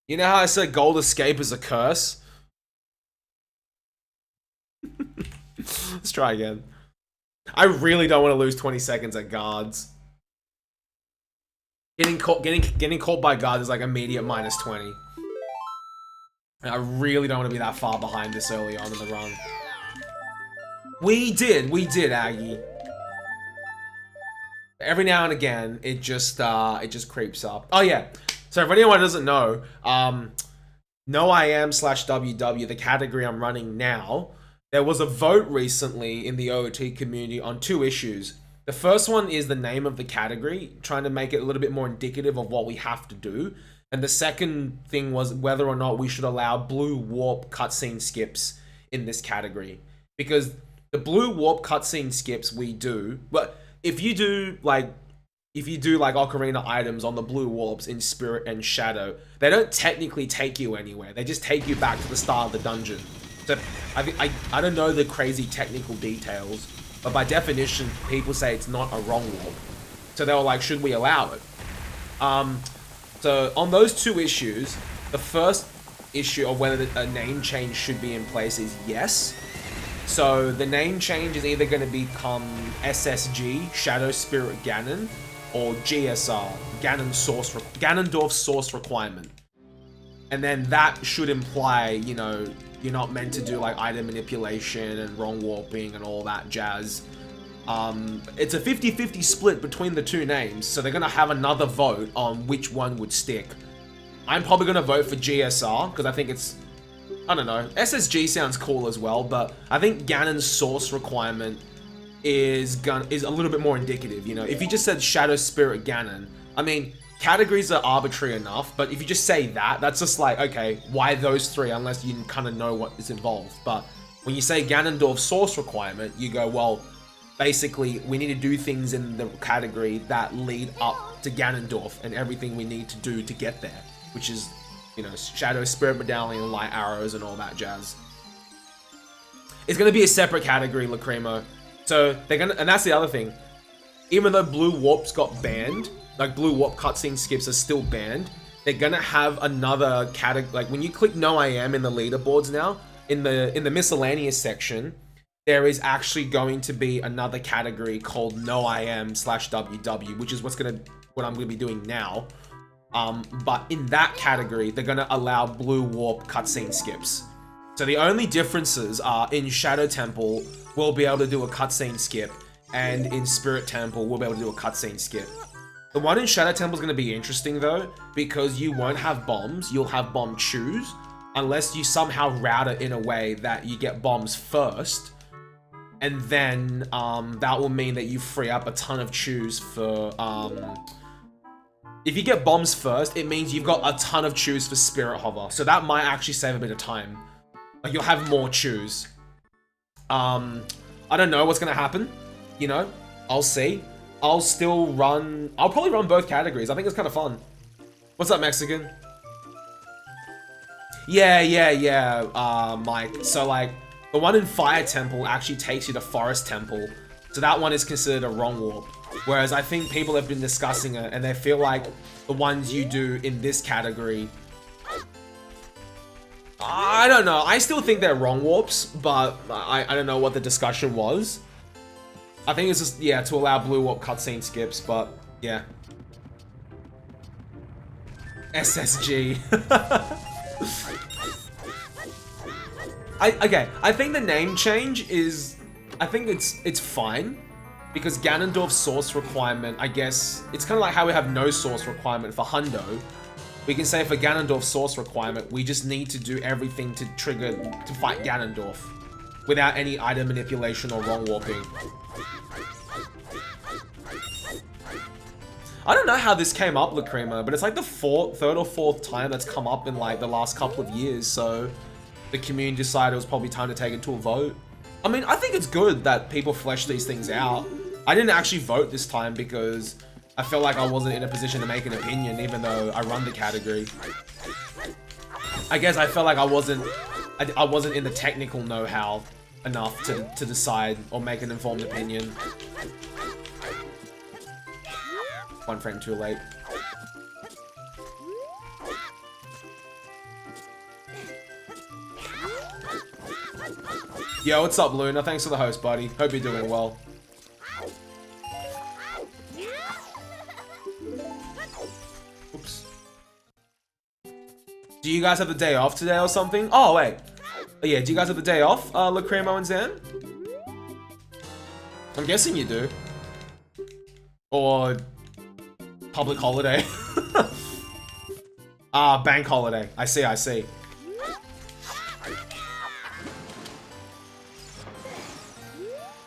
You know how I said gold escape is a curse? Let's try again. I really don't want to lose 20 seconds at guards. Getting caught by guards is like immediate minus 20. And I really don't want to be that far behind this early on in the run. We did, Aggie. Every now and again, it just creeps up. Oh yeah. So if anyone doesn't know, NoIam/WW, the category I'm running now, there was a vote recently in the OOT community on 2 issues. The first one is the name of the category, trying to make it a little bit more indicative of what we have to do. And the second thing was whether or not we should allow blue warp cutscene skips in this category. Because the blue warp cutscene skips we do, but if you do like Ocarina items on the blue warps in Spirit and Shadow, they don't technically take you anywhere. They just take you back to the start of the dungeon. So I don't know the crazy technical details, but by definition, people say it's not a wrong warp. So they were like, should we allow it? So on those 2 issues, the first issue of whether a name change should be in place is yes. So the name change is either going to become SSG, Shadow Spirit Ganon, or GSR, Ganondorf Source Requirement. And then that should imply, you know, you're not meant to do like item manipulation and wrong warping and all that jazz. It's a 50-50 split between the 2 names, so they're gonna have another vote on which one would stick. I'm probably gonna vote for GSR, because I think it's, I don't know, SSG sounds cool as well, but I think Ganon's Source Requirement is a little bit more indicative, you know? If you just said Shadow Spirit Ganon, I mean, categories are arbitrary enough, but if you just say that, that's just like, okay, why those 3 unless you kind of know what is involved? But when you say Ganondorf Source Requirement, you go, well, basically, we need to do things in the category that lead up to Ganondorf and everything we need to do to get there, which is, you know, Shadow Spirit Medallion, Light Arrows, and all that jazz. It's gonna be a separate category, Lacrimo. So they're gonna, and that's the other thing. Even though Blue Warps got banned, like Blue Warp cutscene skips are still banned, they're gonna have another category. Like when you click No I Am in the leaderboards now, in the miscellaneous section, there is actually going to be another category called No I Am/WW, which is what I'm gonna be doing now. But in that category, they're gonna allow Blue Warp cutscene skips. So the only differences are in Shadow Temple, we'll be able to do a cutscene skip, and in Spirit Temple, we'll be able to do a cutscene skip. The one in Shadow Temple is going to be interesting though, because you won't have bombs, you'll have bomb chews, unless you somehow route it in a way that you get bombs first, and then that will mean that you free up a ton of chews for, if you get bombs first, it means you've got a ton of chews for Spirit Hover, so that might actually save a bit of time. Like, you'll have more chews. I don't know what's gonna happen, you know, I'll see. I'll probably run both categories. I think it's kind of fun. What's up, Mexican? Yeah, Mike. So, like, the one in Fire Temple actually takes you to Forest Temple. So that one is considered a wrong warp. Whereas I think people have been discussing it, and they feel like the ones you do in this category, I don't know. I still think they're wrong warps, but I don't know what the discussion was. I think it's just, yeah, to allow blue warp cutscene skips, but yeah. SSG. I think the name change is, I think it's fine, because Ganondorf's source requirement, I guess, it's kind of like how we have no source requirement for Hundo. We can say for Ganondorf's source requirement, we just need to do everything to trigger, to fight Ganondorf, without any item manipulation or wrong warping. I don't know how this came up, Lacrima, but it's like the third or fourth time that's come up in like the last couple of years, so the community decided it was probably time to take it to a vote. I mean, I think it's good that people flesh these things out. I didn't actually vote this time because I felt like I wasn't in a position to make an opinion, even though I run the category. I guess I felt like I wasn't in the technical know-how enough to decide or make an informed opinion. One frame too late. Yo, what's up, Luna? Thanks for the host, buddy. Hope you're doing well. Oops. Do you guys have the day off today or something? Oh, wait. Oh, yeah, do you guys have the day off, Lacrimo and Zan? I'm guessing you do. Or public holiday. Ah, bank holiday. I see, I see.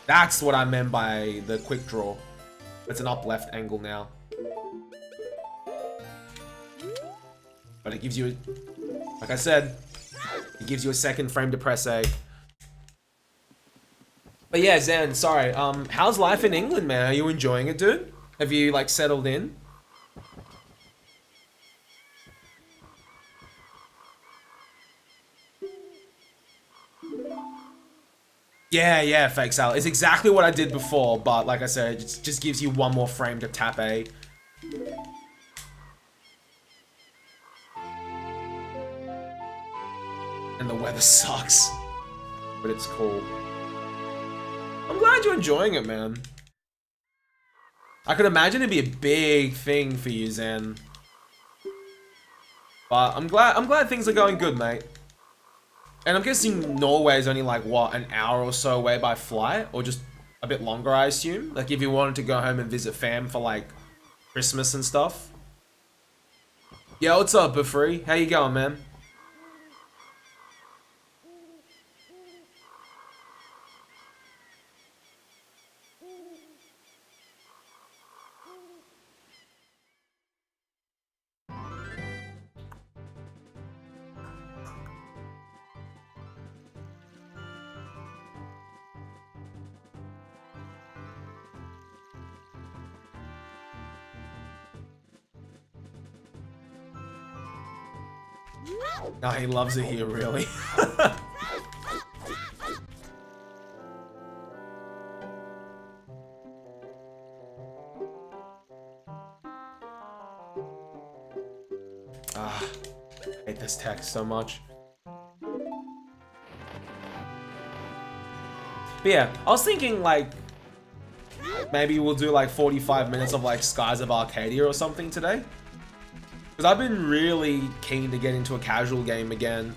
That's what I meant by the quick draw. It's an up left angle now. But it gives you, like I said, it gives you a second frame to press A. But yeah, Zen, sorry. How's life in England, man? Are you enjoying it, dude? Have you, like, settled in? Yeah, fake sale. It's exactly what I did before, but like I said, it just gives you one more frame to tap A. And the weather sucks. But it's cool. I'm glad you're enjoying it, man. I could imagine it'd be a big thing for you, Zen. But I'm glad things are going good, mate. And I'm guessing Norway is only like, what, an hour or so away by flight? Or just a bit longer, I assume? Like, if you wanted to go home and visit fam for, like, Christmas and stuff. Yo, what's up, Bufree? How you going, man? No, he loves it here, really. Ah, I hate this text so much. But yeah, I was thinking, like, maybe we'll do like 45 minutes of like Skies of Arcadia or something today. Because I've been really keen to get into a casual game again.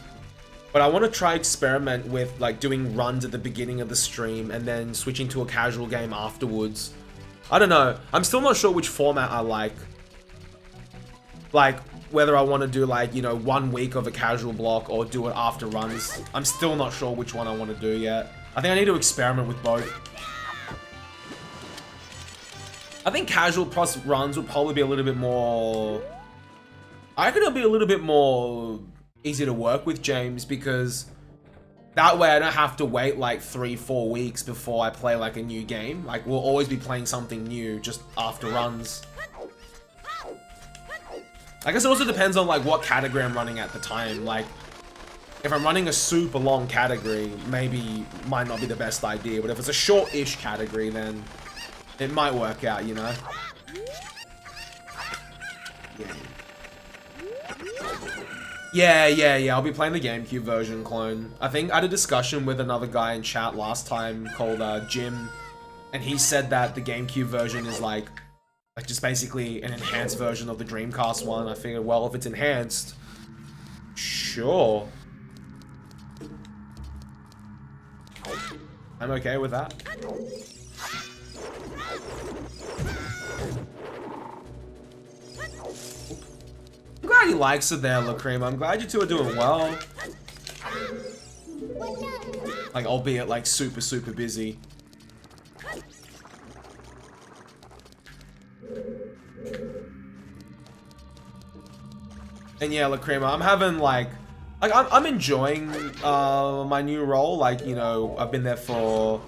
But I want to try experiment with like doing runs at the beginning of the stream and then switching to a casual game afterwards. I don't know. I'm still not sure which format I like. Like, whether I want to do like, you know, 1 week of a casual block or do it after runs. I'm still not sure which one I want to do yet. I think I need to experiment with both. I think casual plus runs would probably be a little bit more... I reckon it'll be a little bit more easy to work with, James, because that way I don't have to wait like 3-4 weeks before I play like a new game. Like, we'll always be playing something new just after runs. I guess it also depends on like what category I'm running at the time. Like, if I'm running a super long category, maybe might not be the best idea. But if it's a short-ish category, then it might work out, you know? Yeah, I'll be playing the GameCube version clone. I think I had a discussion with another guy in chat last time called Jim, and he said that the GameCube version is like just basically an enhanced version of the Dreamcast one. I figured, well, if it's enhanced, sure. I'm okay with that. I'm glad he likes it there, Lacrima. I'm glad you two are doing well. Like, albeit, like, super busy. And yeah, Lacrima, I'm having, like I'm enjoying, my new role. Like, you know, I've been there for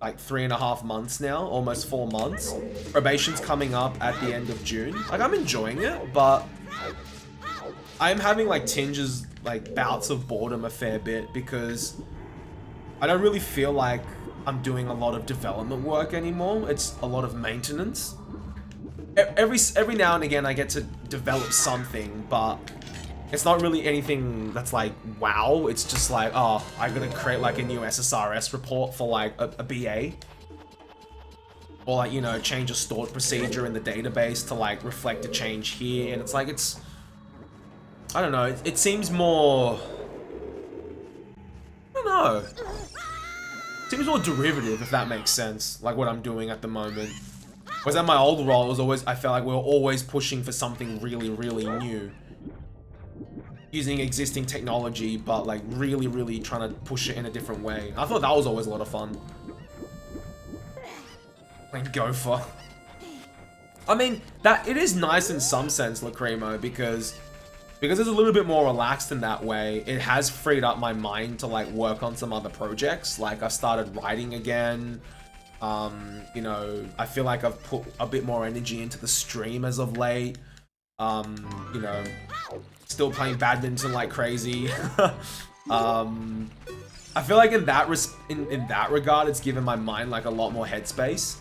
like 3.5 months now, almost 4 months. Probation's coming up at the end of June. Like, I'm enjoying it, but I'm having like tinges, like bouts of boredom a fair bit because I don't really feel like I'm doing a lot of development work anymore. It's a lot of maintenance. Every now and again I get to develop something, but It's not really anything that's like, wow. It's just like, oh, I'm gonna create like a new SSRS report for like a BA. Or like, you know, change a stored procedure in the database to like reflect a change here. And it's like, I don't know, it seems more, I don't know. It seems more derivative, if that makes sense, like what I'm doing at the moment. Whereas at my old role, it was always, I felt like we were always pushing for something really, really new. Using existing technology, but like really, really trying to push it in a different way. I thought that was always a lot of fun. Like Gopher. I mean, that it is nice in some sense, Lacrimo, because it's a little bit more relaxed in that way. It has freed up my mind to like work on some other projects. Like I've started writing again. You know, I feel like I've put a bit more energy into the stream as of late. You know, still playing badminton like crazy. I feel like in that regard, it's given my mind like a lot more headspace.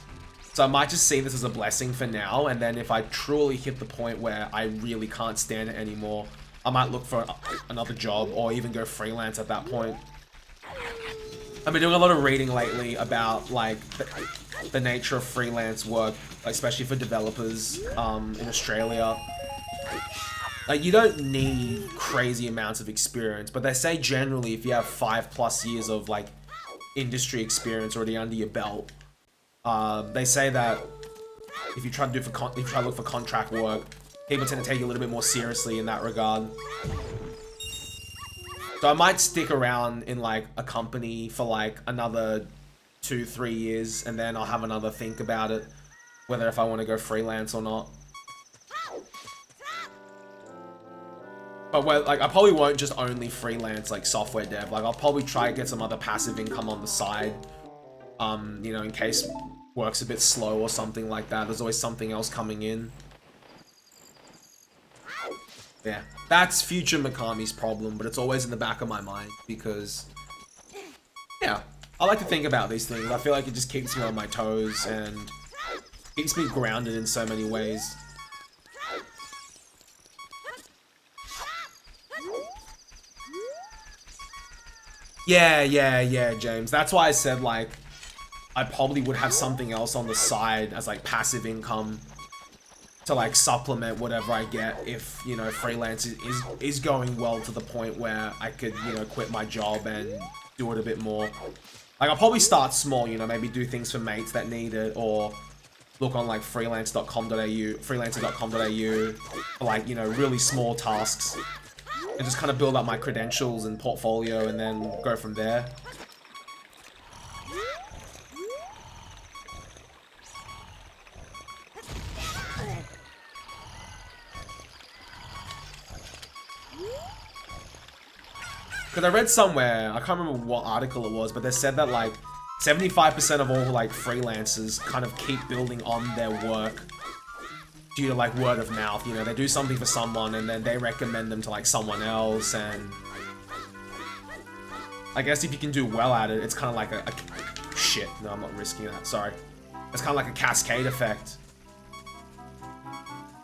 So I might just see this as a blessing for now, and then if I truly hit the point where I really can't stand it anymore, I might look for another job or even go freelance at that point. I've been doing a lot of reading lately about like the nature of freelance work, especially for developers in Australia. Like you don't need crazy amounts of experience, but they say generally if you have 5+ years of like industry experience already under your belt, they say that if you try to look for contract work, people tend to take you a little bit more seriously in that regard. So I might stick around in like a company for like another 2-3 years, and then I'll have another think about it, whether if I want to go freelance or not. But like I probably won't just only freelance like software dev. Like I'll probably try to get some other passive income on the side. You know, in case work's a bit slow or something like that. There's always something else coming in. Yeah, that's future Mikami's problem, but it's always in the back of my mind because, yeah, I like to think about these things. I feel like it just keeps me on my toes and keeps me grounded in so many ways. Yeah, James. That's why I said, like, I probably would have something else on the side as, like, passive income to, like, supplement whatever I get if, you know, freelance is going well to the point where I could, you know, quit my job and do it a bit more. Like, I'll probably start small, you know, maybe do things for mates that need it, or look on, like, freelancer.com.au for, like, you know, really small tasks. And just kind of build up my credentials and portfolio and then go from there. Because I read somewhere, I can't remember what article it was, but they said that like 75% of all like freelancers kind of keep building on their work due to like word of mouth. You know, they do something for someone and then they recommend them to like someone else, and I guess if you can do well at it, it's kind of like a shit. No, I'm not risking that. Sorry. It's kind of like a cascade effect.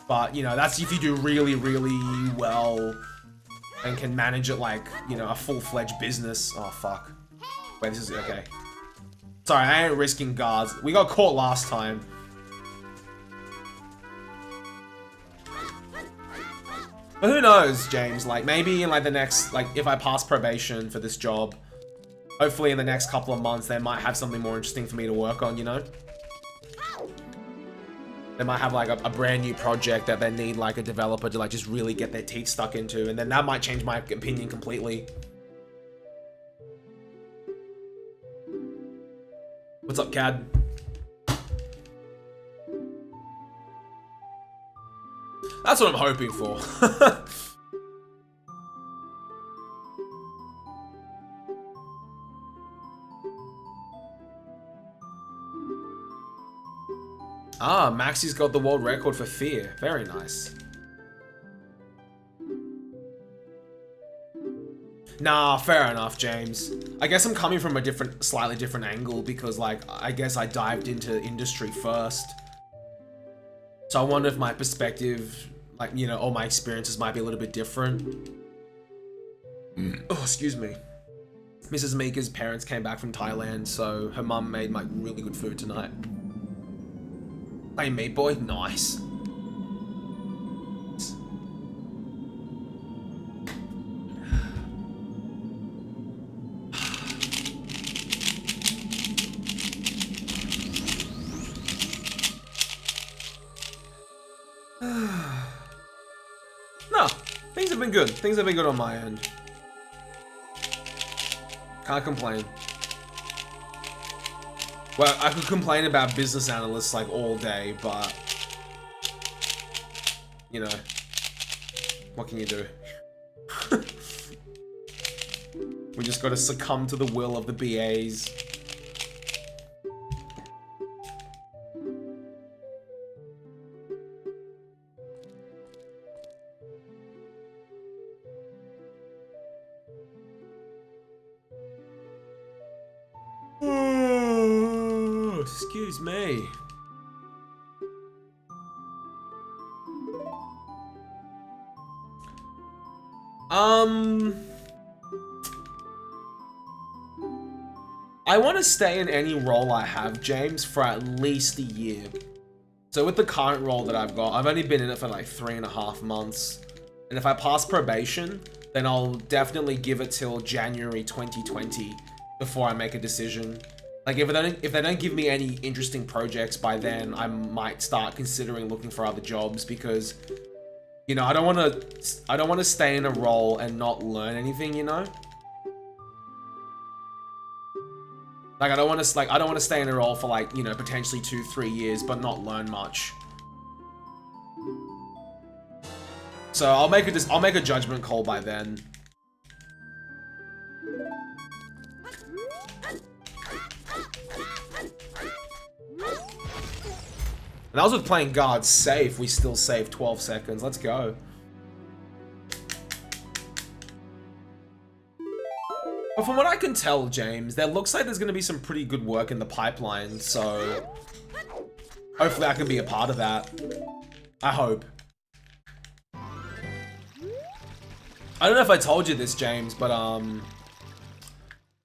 But you know, that's if you do really, really well and can manage it like, you know, a full-fledged business. Oh fuck. Wait, this is okay. Sorry, I ain't risking guards. We got caught last time. But who knows, James? Like, maybe in, like, the next... Like, if I pass probation for this job, hopefully in the next couple of months, they might have something more interesting for me to work on, you know? They might have, like, a brand new project that they need, like, a developer to, like, just really get their teeth stuck into, and then that might change my opinion completely. What's up, Cad? That's what I'm hoping for. Ah, Maxi's got the world record for fear. Very nice. Nah, fair enough, James. I guess I'm coming from a slightly different angle because, like, I guess I dived into industry first. So I wonder if my perspective, like, you know, all my experiences might be a little bit different. Oh, excuse me. Mrs. Mika's parents came back from Thailand, so her mum made like really good food tonight. Hey, meat boy, nice. No, things have been good. Things have been good on my end. Can't complain. Well, I could complain about business analysts like all day, but you know, what can you do? We just gotta succumb to the will of the BAs. Excuse me. I want to stay in any role I have, James, for at least a year. So with the current role that I've got, I've only been in it for like 3.5 months. And if I pass probation, then I'll definitely give it till January 2020 before I make a decision. Like if they don't give me any interesting projects by then, I might start considering looking for other jobs because, you know, I don't want to stay in a role and not learn anything, you know? Like I don't want to stay in a role for like, you know, potentially 2-3 years but not learn much. So I'll make a judgment call by then. And that was with playing guard safe. We still saved 12 seconds. Let's go. But from what I can tell, James, there looks like there's going to be some pretty good work in the pipeline. So hopefully I can be a part of that. I hope. I don't know if I told you this, James, but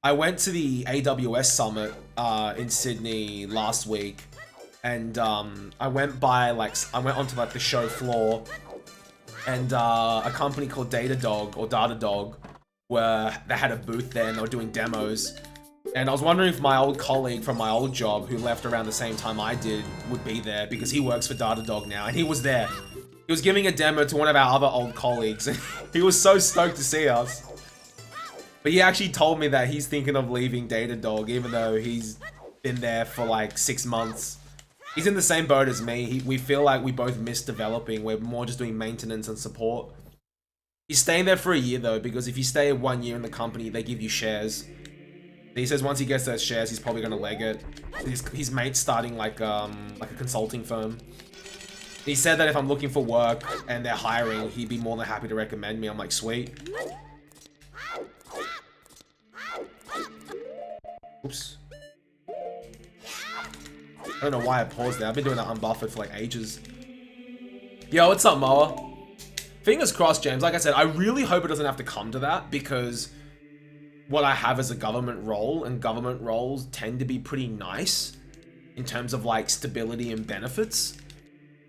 I went to the AWS Summit in Sydney last week. And I went onto like the show floor, and a company called Datadog where they had a booth there and they were doing demos. And I was wondering if my old colleague from my old job, who left around the same time I did, would be there because he works for Datadog now, and he was there. He was giving a demo to one of our other old colleagues, and he was so stoked to see us. But he actually told me that he's thinking of leaving Datadog, even though he's been there for like 6 months. He's in the same boat as me. We feel like we both miss developing. We're more just doing maintenance and support. He's staying there for a year though, because if you stay 1 year in the company, they give you shares. He says once he gets those shares, he's probably gonna leg it. His mate's starting like a consulting firm. He said that if I'm looking for work and they're hiring, he'd be more than happy to recommend me. I'm like, sweet. Oops. I don't know why I paused there. I've been doing that unbuffered for like ages. Yo, what's up, Moa? Fingers crossed, James. Like I said, I really hope it doesn't have to come to that, because what I have is a government role, and government roles tend to be pretty nice in terms of like stability and benefits.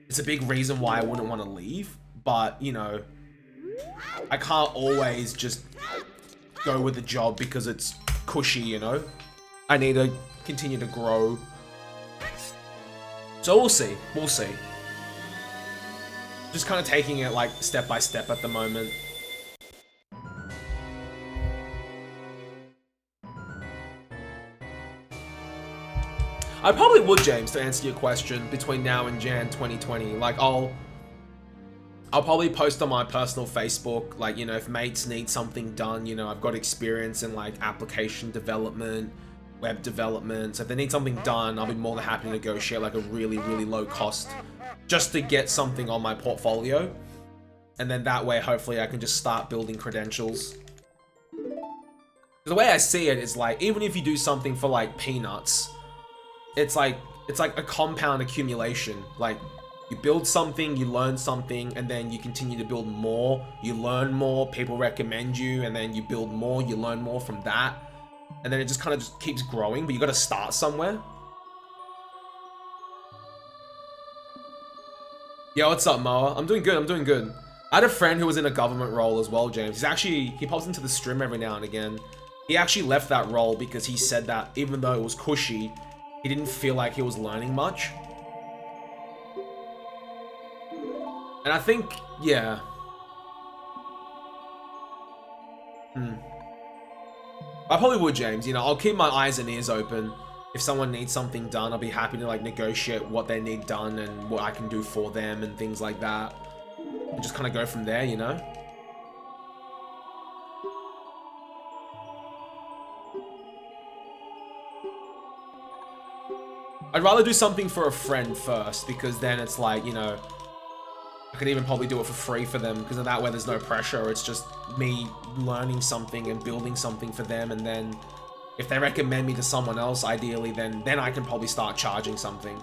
It's a big reason why I wouldn't want to leave, but you know, I can't always just go with the job because it's cushy, you know? I need to continue to grow. So we'll see. We'll see. Just kind of taking it like step by step at the moment. I probably would, James, to answer your question, between now and Jan 2020. Like, I'll probably post on my personal Facebook, like, you know, if mates need something done, you know, I've got experience in like application development, web development. So if they need something done, I'll be more than happy to negotiate like a really, really low cost just to get something on my portfolio. And then that way, hopefully I can just start building credentials. The way I see it is like, even if you do something for like peanuts, it's like a compound accumulation. Like, You build something, you learn something, and then you continue to build more. You learn more, people recommend you, and then you build more, you learn more from that. And then it just kind of just keeps growing, but you got to start somewhere. Yo, what's up, Moa? I'm doing good, I'm doing good. I had a friend who was in a government role as well, James. He pops into the stream every now and again. He actually left that role because he said that even though it was cushy, he didn't feel like he was learning much. And I think, yeah. I probably would, James. You know, I'll keep my eyes and ears open. If someone needs something done, I'll be happy to like negotiate what they need done and what I can do for them and things like that. And just kind of go from there, you know? I'd rather do something for a friend first, because then it's like, you know, I could even probably do it for free for them, because in that way there's no pressure. It's just me learning something and building something for them, and then if they recommend me to someone else, ideally, then I can probably start charging something.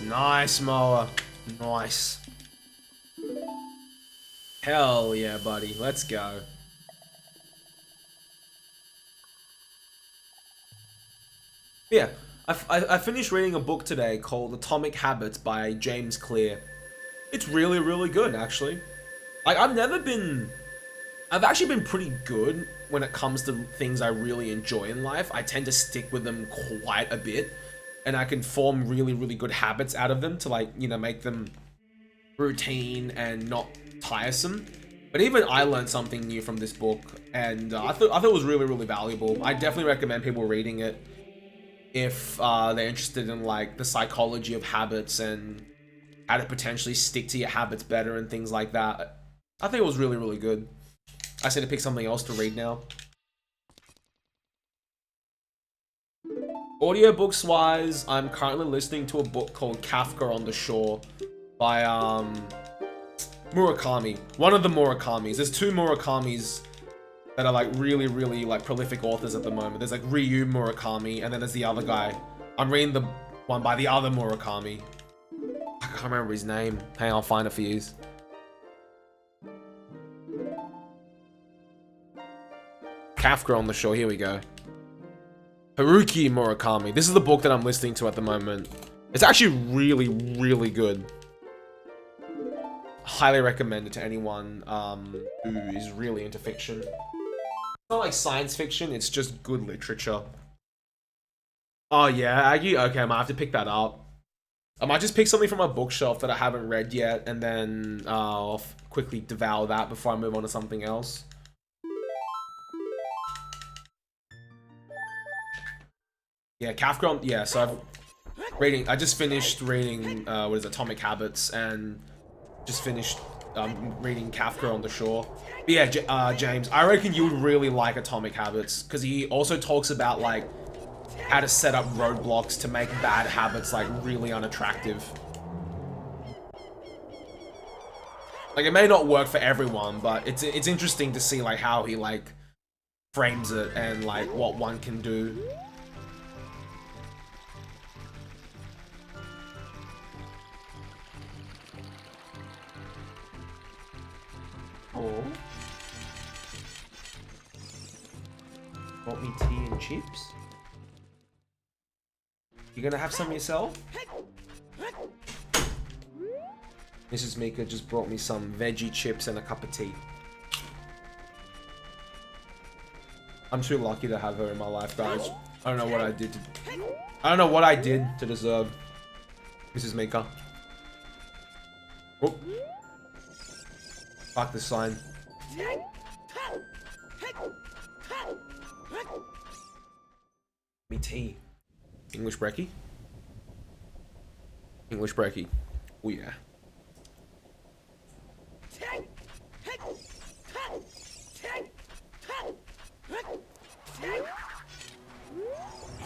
Nice, Moa. Nice. Hell yeah, buddy. Let's go. Yeah, I finished reading a book today called Atomic Habits by James Clear. It's really, really good, actually. Like, I've actually been pretty good when it comes to things I really enjoy in life. I tend to stick with them quite a bit, and I can form really, really good habits out of them to, like, you know, make them routine and not tiresome. But even I learned something new from this book, and I thought it was really, really valuable. I definitely recommend people reading it if they're interested in like the psychology of habits and how to potentially stick to your habits better and things like that. I think it was really, really good. I said to pick something else to read now. Audiobooks wise, I'm currently listening to a book called Kafka on the Shore by Murakami. One of the Murakamis. There's two Murakamis that are like really, really like prolific authors at the moment. There's like Ryu Murakami, and then there's the other guy. I'm reading the one by the other Murakami. I can't remember his name. Hey, I'll find it for you. Kafka on the Shore, here we go. Haruki Murakami. This is the book that I'm listening to at the moment. It's actually really, really good. Highly recommend it to anyone who is really into fiction. It's not like science fiction, it's just good literature. Oh yeah, Aggie? Okay, I might have to pick that up. I might just pick something from my bookshelf that I haven't read yet, and then I'll quickly devour that before I move on to something else. Yeah, Kafka. Yeah, so I just finished reading what is it, Atomic Habits, and just finished reading Kafka on the Shore. But yeah, James, I reckon you would really like Atomic Habits, because he also talks about like how to set up roadblocks to make bad habits like really unattractive. Like, it may not work for everyone, but it's interesting to see like how he like frames it and like what one can do. Oh. Want me tea and chips? You gonna have some yourself? Mrs. Mika just brought me some veggie chips and a cup of tea. I'm too lucky to have her in my life, guys. I don't know what I did to deserve Mrs. Mika. Oh. Fuck the sign. Me tea. English brekkie? English brekkie. Oh yeah.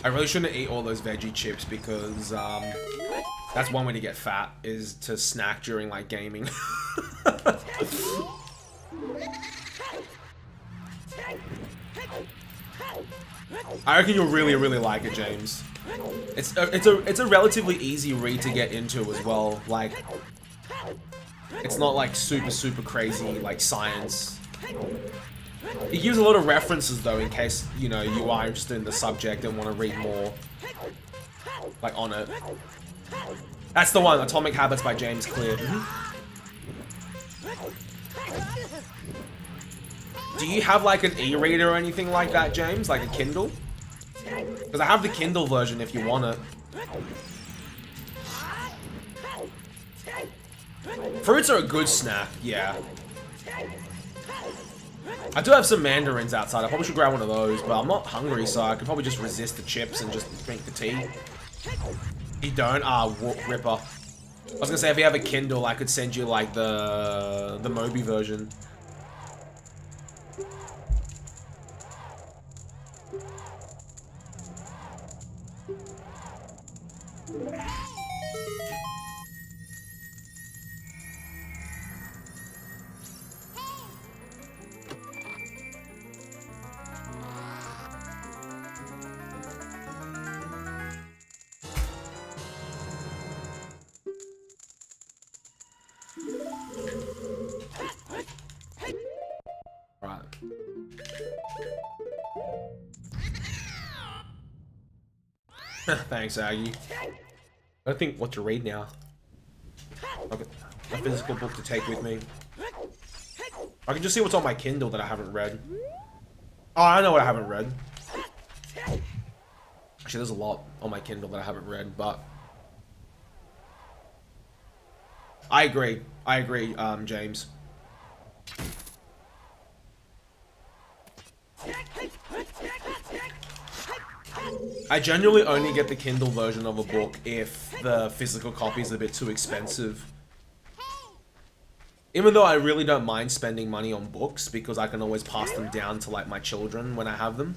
I really shouldn't eat all those veggie chips because that's one way to get fat, is to snack during like gaming. I reckon you'll really like it, James. It's a relatively easy read to get into as well. Like, it's not like super crazy like science. It gives a lot of references though, in case, you know, you are interested in the subject and want to read more like on it. That's the one, Atomic Habits by James Clear. Do you have like an e-reader or anything like that, James? Like a Kindle? Because I have the Kindle version if you want it. Fruits are a good snack, yeah. I do have some mandarins outside. I probably should grab one of those, but I'm not hungry, so I could probably just resist the chips and just drink the tea. You don't? Ah, ripper. I was gonna say, if you have a Kindle, I could send you like the Moby version. Right. Thanks, Aggie. I think what to read now. Okay, a physical book to take with me. I can just see what's on my Kindle that I haven't read. Oh, I know what I haven't read. Actually, there's a lot on my Kindle that I haven't read, but I agree, James. I genuinely only get the Kindle version of a book if the physical copy is a bit too expensive. Even though I really don't mind spending money on books because I can always pass them down to like my children when I have them.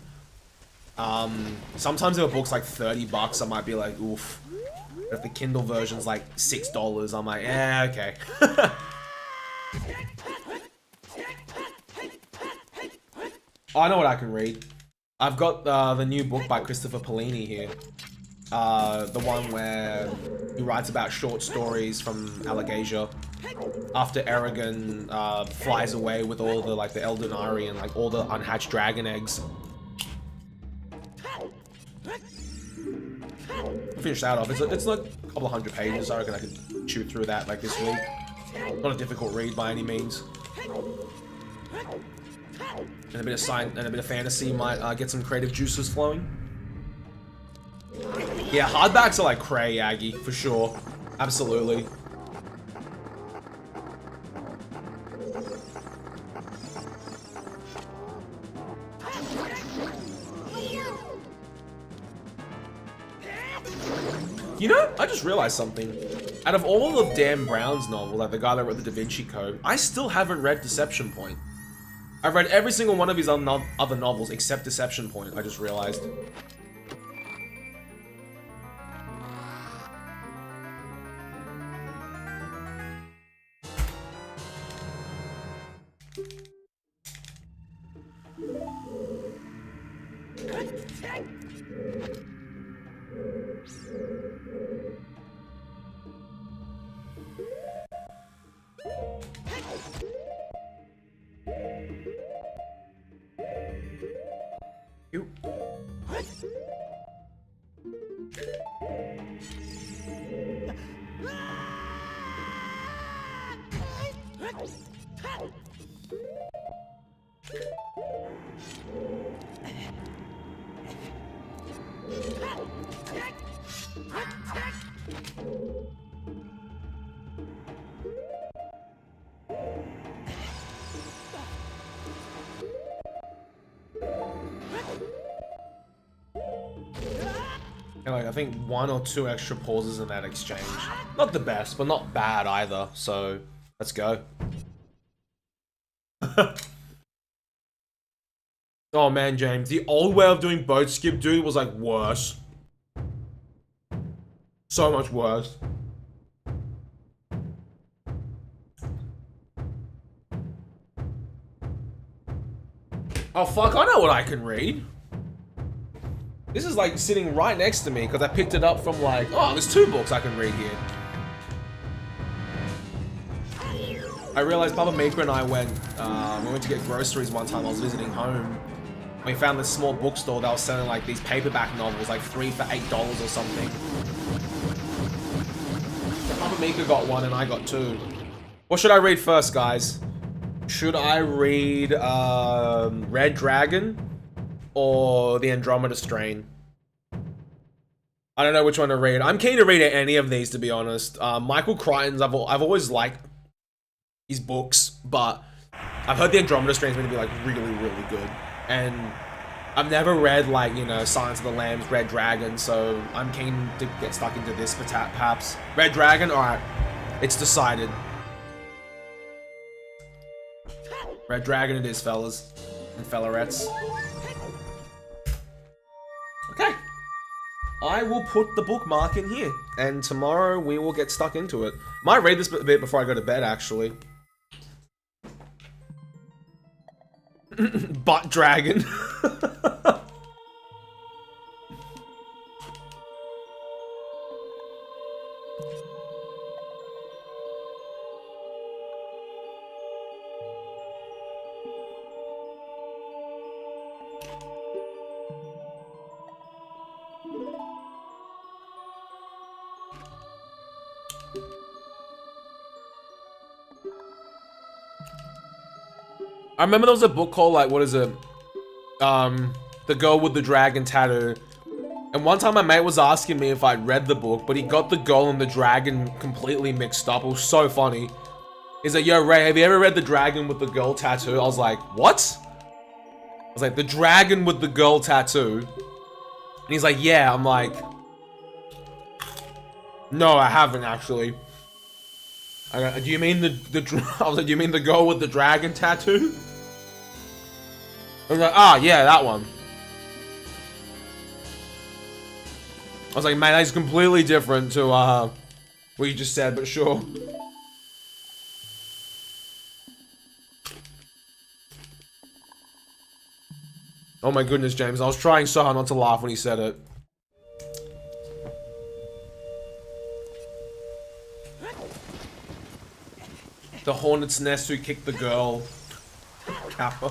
Sometimes if a book's like 30 bucks, I might be like, oof. If the Kindle version's like $6, I'm like, yeah, okay. Oh, I know what I can read. I've got the new book by Christopher Paolini here. The one where he writes about short stories from Allegasia after Aragon flies away with all the like the Eldenari and like all the unhatched dragon eggs. Finish that off. It's like a couple of hundred pages. I reckon I could chew through that like this week. Not a difficult read by any means. And a bit of science and a bit of fantasy might get some creative juices flowing. Yeah, hardbacks are like cray, Aggie, for sure. Absolutely. You know, I just realized something. Out of all of Dan Brown's novels, like the guy that wrote the Da Vinci Code, I still haven't read Deception Point. I've read every single one of his other novels except Deception Point, I just realized. And like, I think 1 or 2 extra pauses in that exchange. Not the best, but not bad either. So let's go. Oh man, James, the old way of doing boat skip, dude, was like worse. So much worse. Oh fuck, I know what I can read. This is like sitting right next to me because I picked it up from like, oh, there's 2 books I can read here. I realized Papa Mika and I went to get groceries one time. I was visiting home. We found this small bookstore that was selling like these paperback novels, like 3 for $8 or something. So Papa Mika got 1 and I got 2. What should I read first, guys? Should I read Red Dragon or The Andromeda Strain? I don't know which one to read. I'm keen to read any of these, to be honest. Michael Crichton's, I've always liked his books, but I've heard The Andromeda Strain's going to be like really, really good. And I've never read like, you know, Silence of the Lambs, Red Dragon, so I'm keen to get stuck into this perhaps. Red Dragon, alright. It's decided. Red Dragon it is, fellas and fellarettes. Okay. I will put the bookmark in here, and tomorrow we will get stuck into it. Might read this a bit before I go to bed, actually. Butt Dragon. I remember there was a book called, like, what is it? The Girl with the Dragon Tattoo. And one time my mate was asking me if I'd read the book, but he got the girl and the dragon completely mixed up. It was so funny. He's like, yo, Ray, have you ever read The Dragon with the Girl Tattoo? I was like, what? I was like, The Dragon with the Girl Tattoo? And he's like, yeah. I'm like, no, I haven't, actually. Do you mean I was like, do you mean the girl with the dragon tattoo? I was like, ah, yeah, that one. I was like, man, that's completely different to what you just said, but sure. Oh my goodness, James, I was trying so hard not to laugh when he said it. The hornet's nest who kicked the girl. Kappa.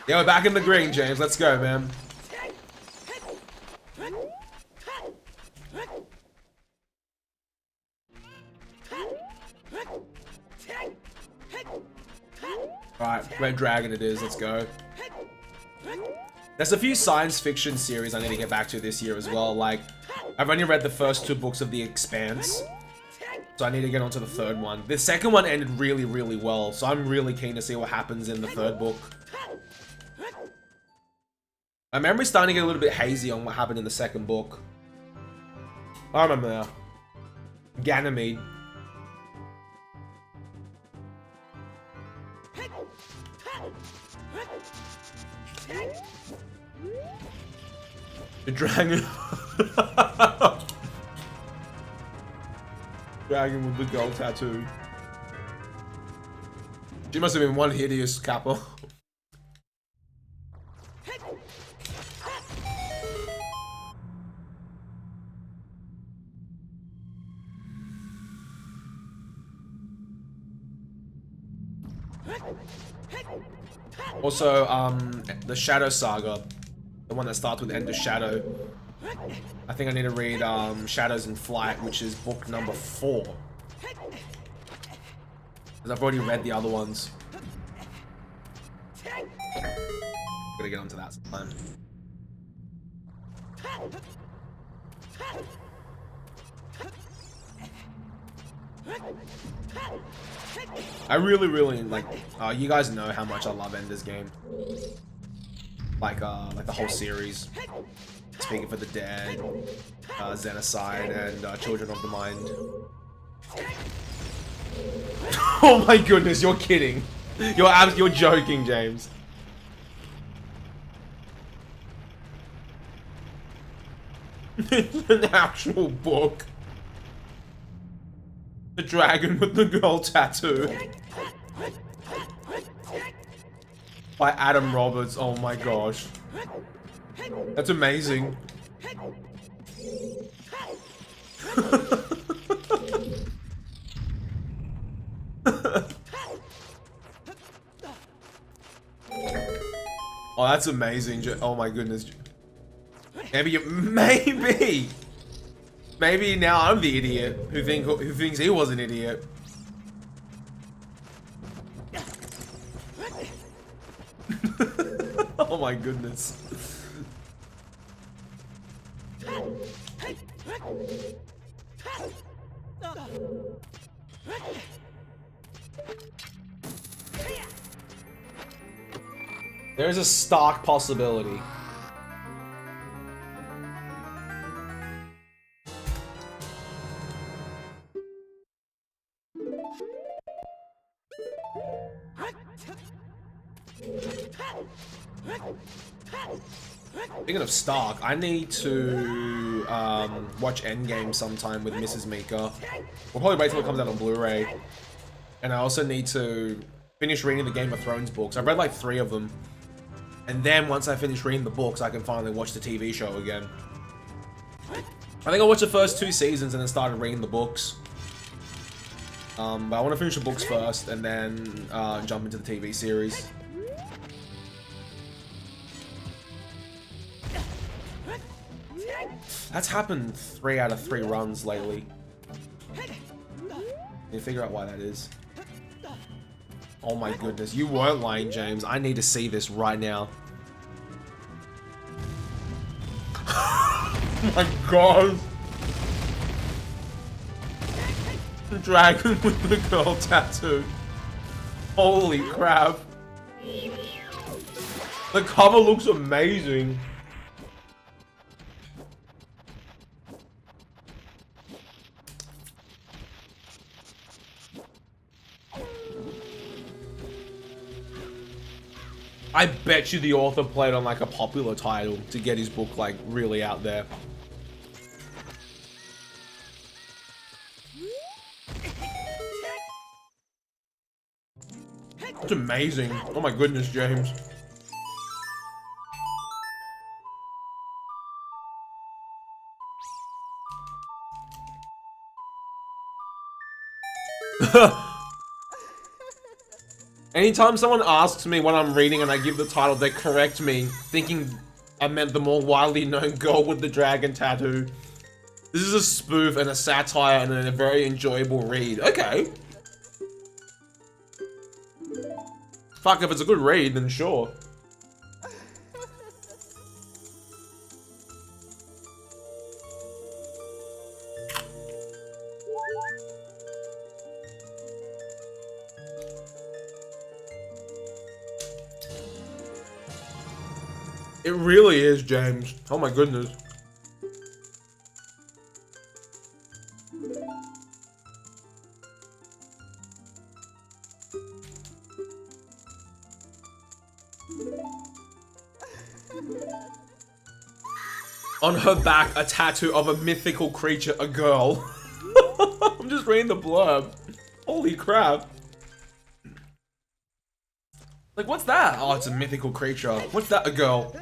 Yeah, we're back in the green, James. Let's go, man. Alright, Red Dragon it is. Let's go. There's a few science fiction series I need to get back to this year as well. Like, I've only read the first 2 books of The Expanse. So I need to get onto the 3rd one. The 2nd one ended really, really well, so I'm really keen to see what happens in the 3rd book. My memory's starting to get a little bit hazy on what happened in the 2nd book. I remember now. Ganymede. The dragon. Dragon with the gold tattoo. She must have been one hideous Kappa. Also, the Shadow Saga, the one that starts with End of Shadow. I think I need to read Shadows in Flight, which is book number 4. Because I've already read the other ones. Gotta get onto that sometime. I really like, you guys know how much I love Ender's Game. Like the whole series. Speaking for the Dead, Xenocide, and Children of the Mind. Oh my goodness, you're kidding. You're joking, James. It's an actual book. The dragon with the girl tattoo. By Adam Roberts. Oh my gosh. That's amazing. Oh, that's amazing. Oh my goodness. Maybe now I'm the idiot who thinks he was an idiot. Oh my goodness. There's a stark possibility. Speaking of Stark, I need to watch Endgame sometime with Mrs. Mika. We'll probably wait till it comes out on Blu-ray. And I also need to finish reading the Game of Thrones books. I've read like 3 of them. And then once I finish reading the books, I can finally watch the TV show again. I think I watched the first 2 seasons and then started reading the books. But I want to finish the books first and then jump into the TV series. That's happened 3 out of 3 runs lately. Can you figure out why that is? Oh my goodness, you weren't lying, James. I need to see this right now. Oh my god! The dragon with the girl tattoo. Holy crap. The cover looks amazing. I bet you the author played on like a popular title to get his book like really out there. That's amazing. Oh my goodness, James. Anytime someone asks me what I'm reading and I give the title, they correct me, thinking I meant the more widely known girl with the dragon tattoo. This is a spoof and a satire and a very enjoyable read. Okay. Fuck, if it's a good read, then sure. It really is, James. Oh my goodness. On her back, a tattoo of a mythical creature, a girl. I'm just reading the blurb. Holy crap. Like, what's that? Oh, it's a mythical creature. What's that? A girl.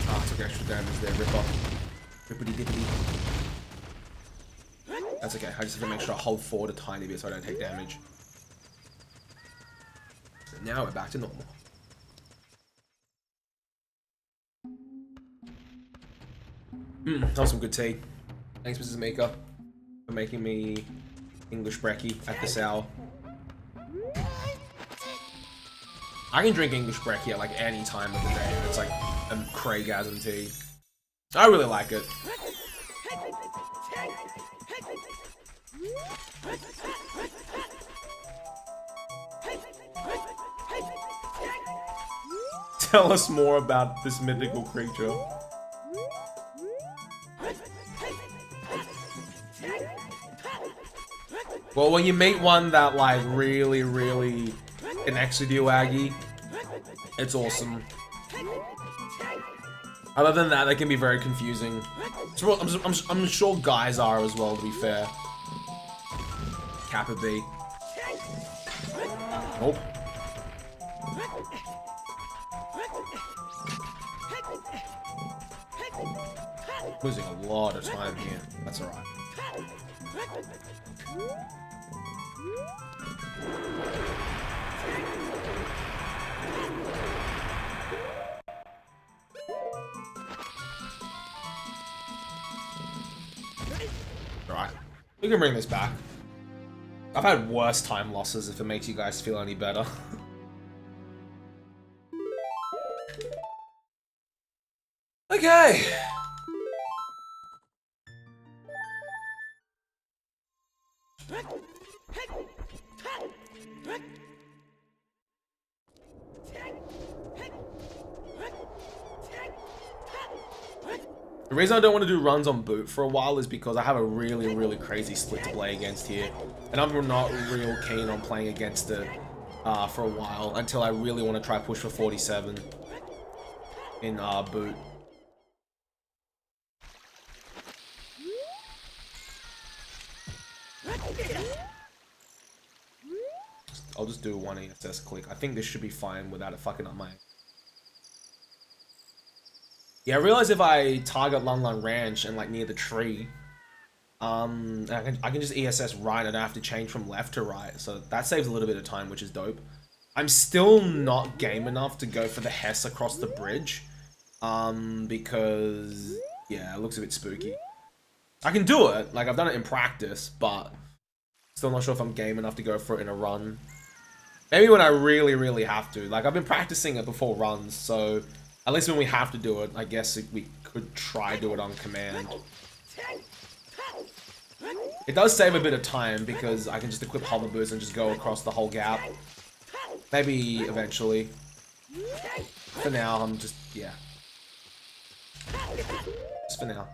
Ah, I took extra damage there, Ripper. Rippity dippity. That's okay, I just have to make sure I hold forward a tiny bit so I don't take damage. So now we're back to normal. That was some good tea. Thanks, Mrs. Mika, for making me English brekkie at this hour. I can drink English brekkie at like any time of the day. It's like a Craigasm tea. I really like it. Tell us more about this mythical creature. Well, when you meet one that like really connects with you, Aggie, it's awesome. Other than that, they can be very confusing. I'm sure guys are as well, to be fair. Kappa B. Nope. Losing a lot of time here. That's alright. Alright. We can bring this back. I've had worse time losses if it makes you guys feel any better. Okay. The reason I don't want to do runs on boot for a while is because I have a really crazy split to play against here. And I'm not real keen on playing against it for a while until I really want to try push for 47 in boot. I'll just do one ESS click. I think this should be fine without it fucking up my... Yeah, I realize if I target Lun Lun Ranch and like near the tree, I can just ESS right and I have to change from left to right. So that saves a little bit of time, which is dope. I'm still not game enough to go for the Hess across the bridge. Because, yeah, it looks a bit spooky. I can do it, like I've done it in practice, but still not sure if I'm game enough to go for it in a run. Maybe when I really have to. Like, I've been practicing it before runs, so at least when we have to do it, I guess we could try do it on command. It does save a bit of time because I can just equip hover boost and just go across the whole gap. Maybe eventually. For now, I'm just, yeah. Just for now.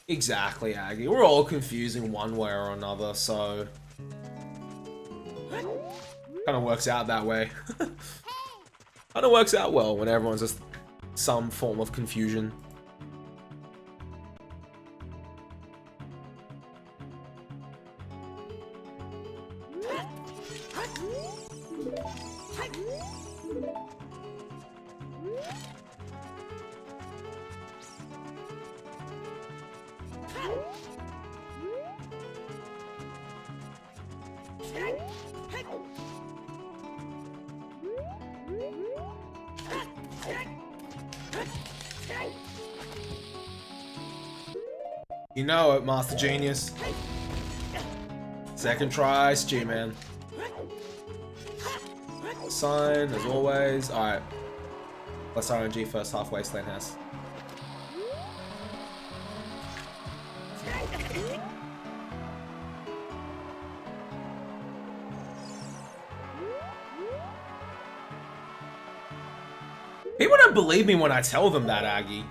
Exactly, Aggie. We're all confusing one way or another, so... kind of works out that way. Kind of works out well when everyone's just some form of confusion. You know it, Master Genius. Second try, G-Man. Sign, as always. Alright. Let's RNG first half wasteland has. People don't believe me when I tell them that, Aggie.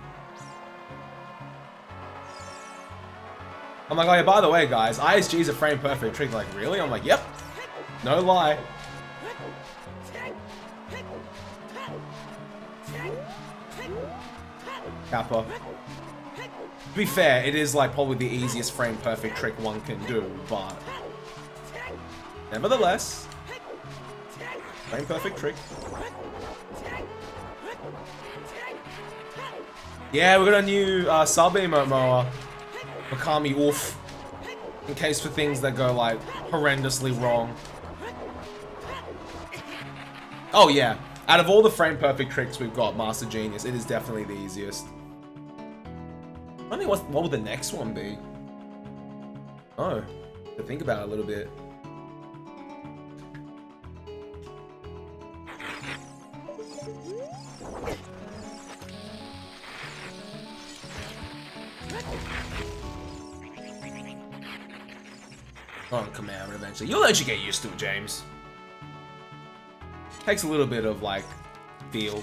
I'm like, oh yeah, by the way, guys, ISG is a frame perfect trick. Like, really? I'm like, yep. No lie. Kappa. To be fair, it is like probably the easiest frame perfect trick one can do, but nevertheless, frame perfect trick. Yeah, we got a new sub emote mower. Mikami oof. In case for things that go like horrendously wrong. Oh yeah. Out of all the frame perfect tricks we've got, Master Genius, it is definitely the easiest. I think what would the next one be? Oh, to think about it a little bit. On command eventually. You'll let you get used to it, James. Takes a little bit of like feel.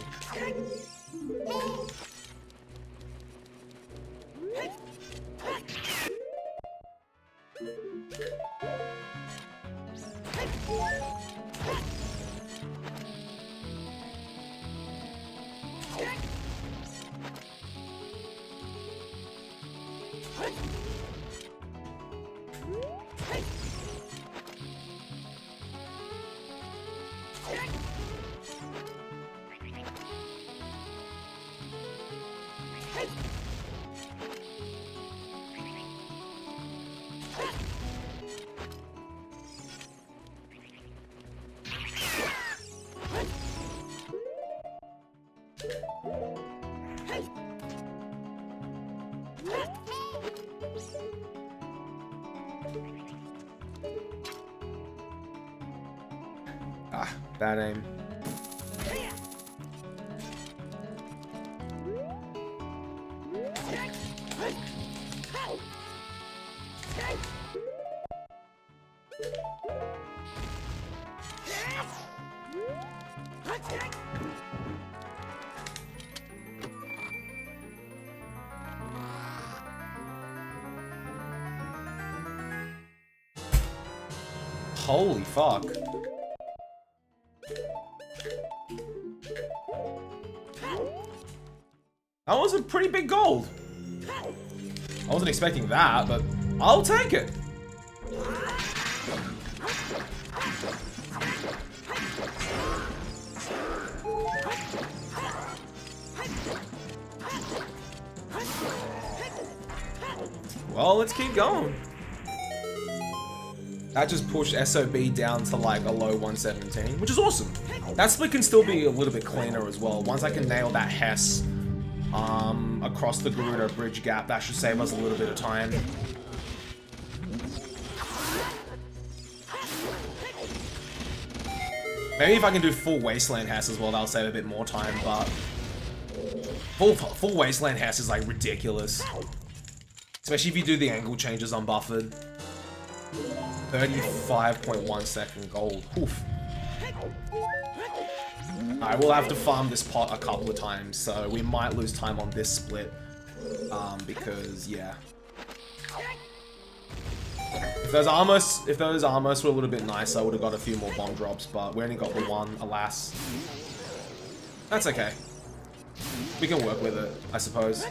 Ah, bad aim. Holy fuck. That was a pretty big gold. I wasn't expecting that, but I'll take it. Well, let's keep going. That just pushed SOB down to like a low 117, which is awesome. That split can still be a little bit cleaner as well. Once I can nail that Hess across the Gerudo bridge gap, that should save us a little bit of time. Maybe if I can do full Wasteland Hess as well, that'll save a bit more time, but full Wasteland Hess is like ridiculous. Especially if you do the angle changes unbuffered. 35.1 second gold. Oof. I will have to farm this pot a couple of times, so we might lose time on this split. Because yeah. If those armors were a little bit nicer, I would have got a few more bomb drops, but we only got the one, alas. That's okay. We can work with it, I suppose.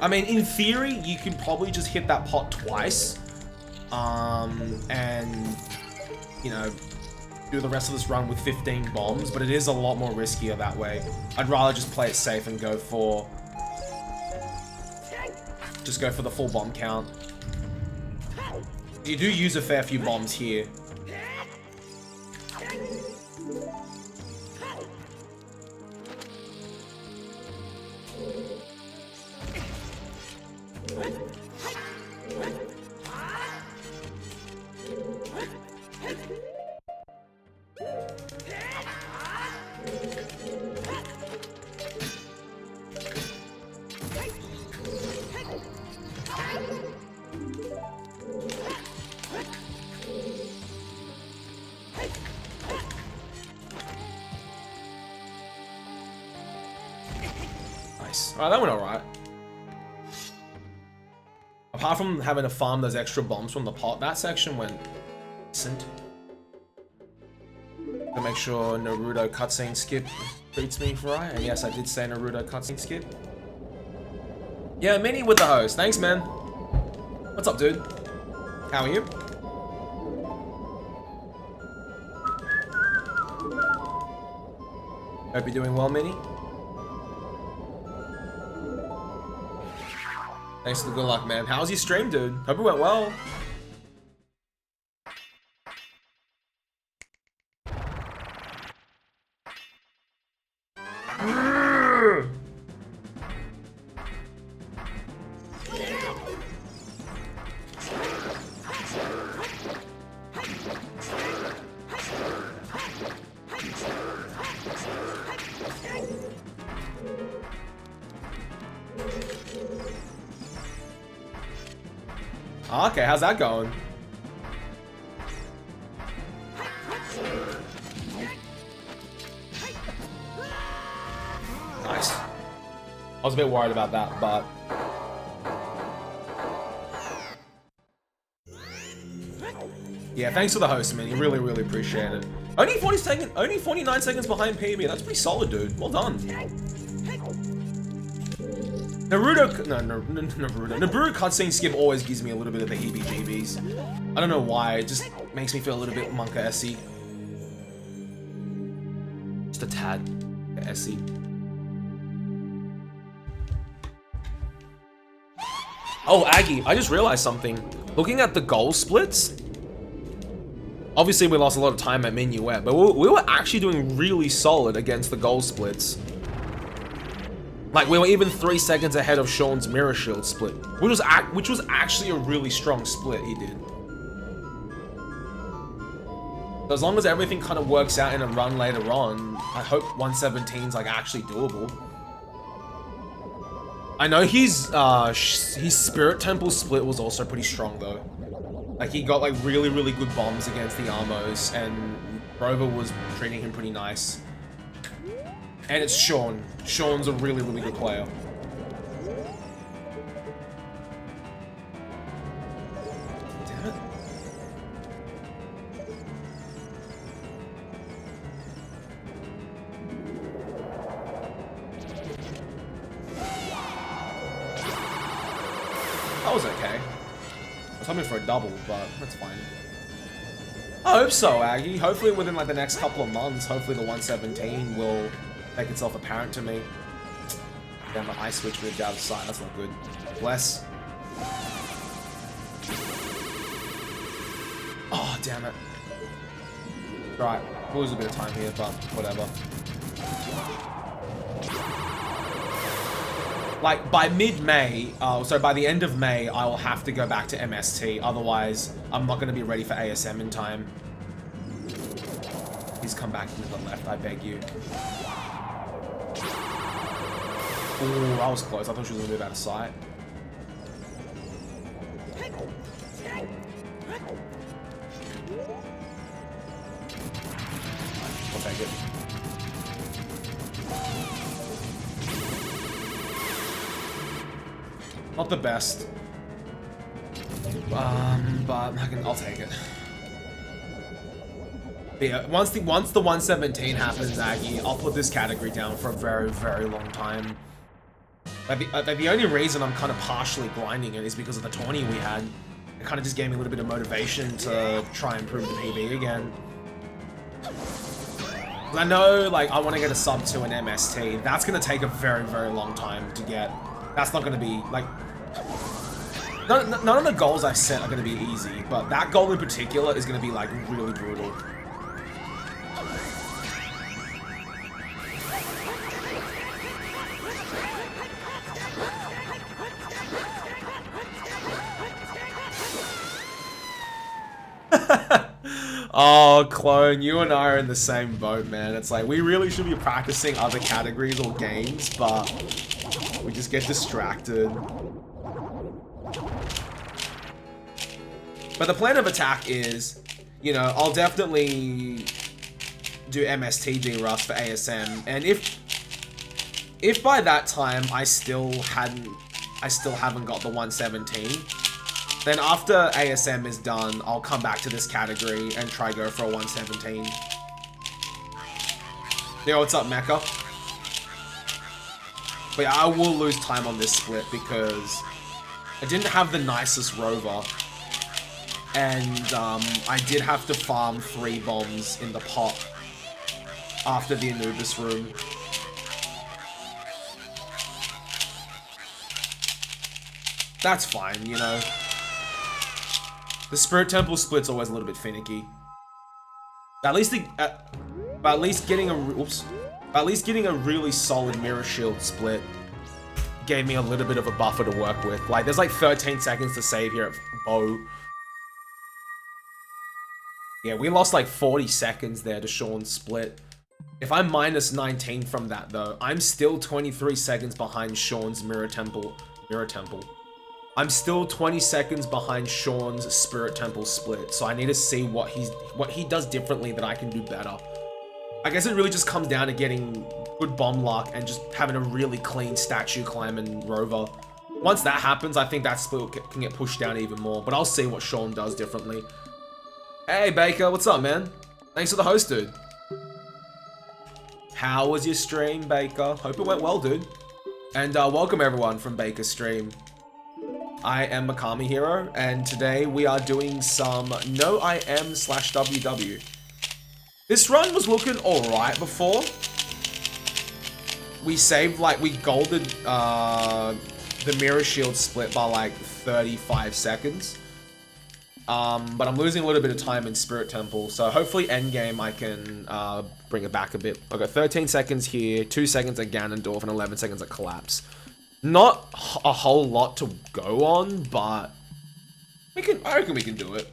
I mean, in theory, you could probably just hit that pot twice, and, you know, do the rest of this run with 15 bombs, but it is a lot more riskier that way. I'd rather just play it safe and go for the full bomb count. You do use a fair few bombs here. Alright, that went alright. Apart from having to farm those extra bombs from the pot, that section went decent. To make sure Naruto cutscene skip treats me right. And yes, I did say Naruto cutscene skip. Yeah, Mini with the host. Thanks, man. What's up, dude? How are you? Hope you're doing well, Mini. Thanks for the good luck, man. How's your stream, dude? Hope it went well. Okay, how's that going? Nice. I was a bit worried about that, but... Yeah, thanks for the host, man. You really, really appreciate it. Only 49 seconds behind PB. That's pretty solid, dude. Well done. Naruto cutscene skip always gives me a little bit of the heebie-jeebies. I don't know why. It just makes me feel a little bit monka-esy. Just a tad esy. Oh, Aggie, I just realized something. Looking at the goal splits, obviously we lost a lot of time at Minuet, but we were actually doing really solid against the goal splits. Like, we were even 3 seconds ahead of Sean's Mirror Shield split, which was actually a really strong split he did. So as long as everything kind of works out in a run later on, I hope 117's like actually doable. I know his Spirit Temple split was also pretty strong though. Like, he got like really, really good bombs against the Armos, and Rover was treating him pretty nice. And it's Sean. Sean's a really, really good player. Damn it. That was okay. I was hoping for a double, but that's fine. I hope so, Aggie. Hopefully within like the next couple of months, hopefully the 117 will make itself apparent to me. Damn, my ice switch moved out of sight. That's not good. Bless. Oh, damn it. Right, we'll lose a bit of time here, but whatever. Like, by mid-May, so by the end of May, I will have to go back to MST. Otherwise, I'm not going to be ready for ASM in time. Please come back to the left, I beg you. Ooh, that was close. I thought she was going to move out of sight. I'll take it. Not the best. But I'll take it. But yeah, once the 117 happens, Aggie, I'll put this category down for a very, very long time. Like the only reason I'm kind of partially grinding it is because of the tourney we had. It kind of just gave me a little bit of motivation to try and improve the PB again. I know, like, I want to get a sub to an MST. That's going to take a very, very long time to get. That's not going to be, like... None of the goals I've set are going to be easy, but that goal in particular is going to be, like, really brutal. Oh, Clone, you and I are in the same boat, man. It's like, we really should be practicing other categories or games, but we just get distracted. But the plan of attack is, you know, I'll definitely do MSTG Rust for ASM, and if by that time I still haven't got the 117, then after ASM is done, I'll come back to this category and try go for a 117. Yo, what's up, Mecha? But yeah, I will lose time on this split because I didn't have the nicest rover. And I did have to farm 3 bombs in the pot after the Anubis room. That's fine, you know. The Spirit Temple split's always a little bit finicky. At least getting a really solid Mirror Shield split gave me a little bit of a buffer to work with. Like, there's like 13 seconds to save here at Bow. Yeah, we lost like 40 seconds there to Sean's split. If I'm minus 19 from that though, I'm still 23 seconds behind Sean's Mirror Temple. I'm still 20 seconds behind Sean's Spirit Temple split, so I need to see what he does differently that I can do better. I guess it really just comes down to getting good bomb luck and just having a really clean statue climb and rover. Once that happens, I think that split can get pushed down even more, but I'll see what Sean does differently. Hey Baker, what's up, man? Thanks for the host, dude. How was your stream, Baker? Hope it went well, dude. And welcome everyone from Baker's stream. I am MikamiHero, and today we are doing some No-IM/WW. This run was looking alright before. We saved, like, we golded the mirror shield split by like 35 seconds. But I'm losing a little bit of time in Spirit Temple, so hopefully endgame I can bring it back a bit. I've got 13 seconds here, 2 seconds at Ganondorf, and 11 seconds at Collapse. Not a whole lot to go on, but I reckon we can do it.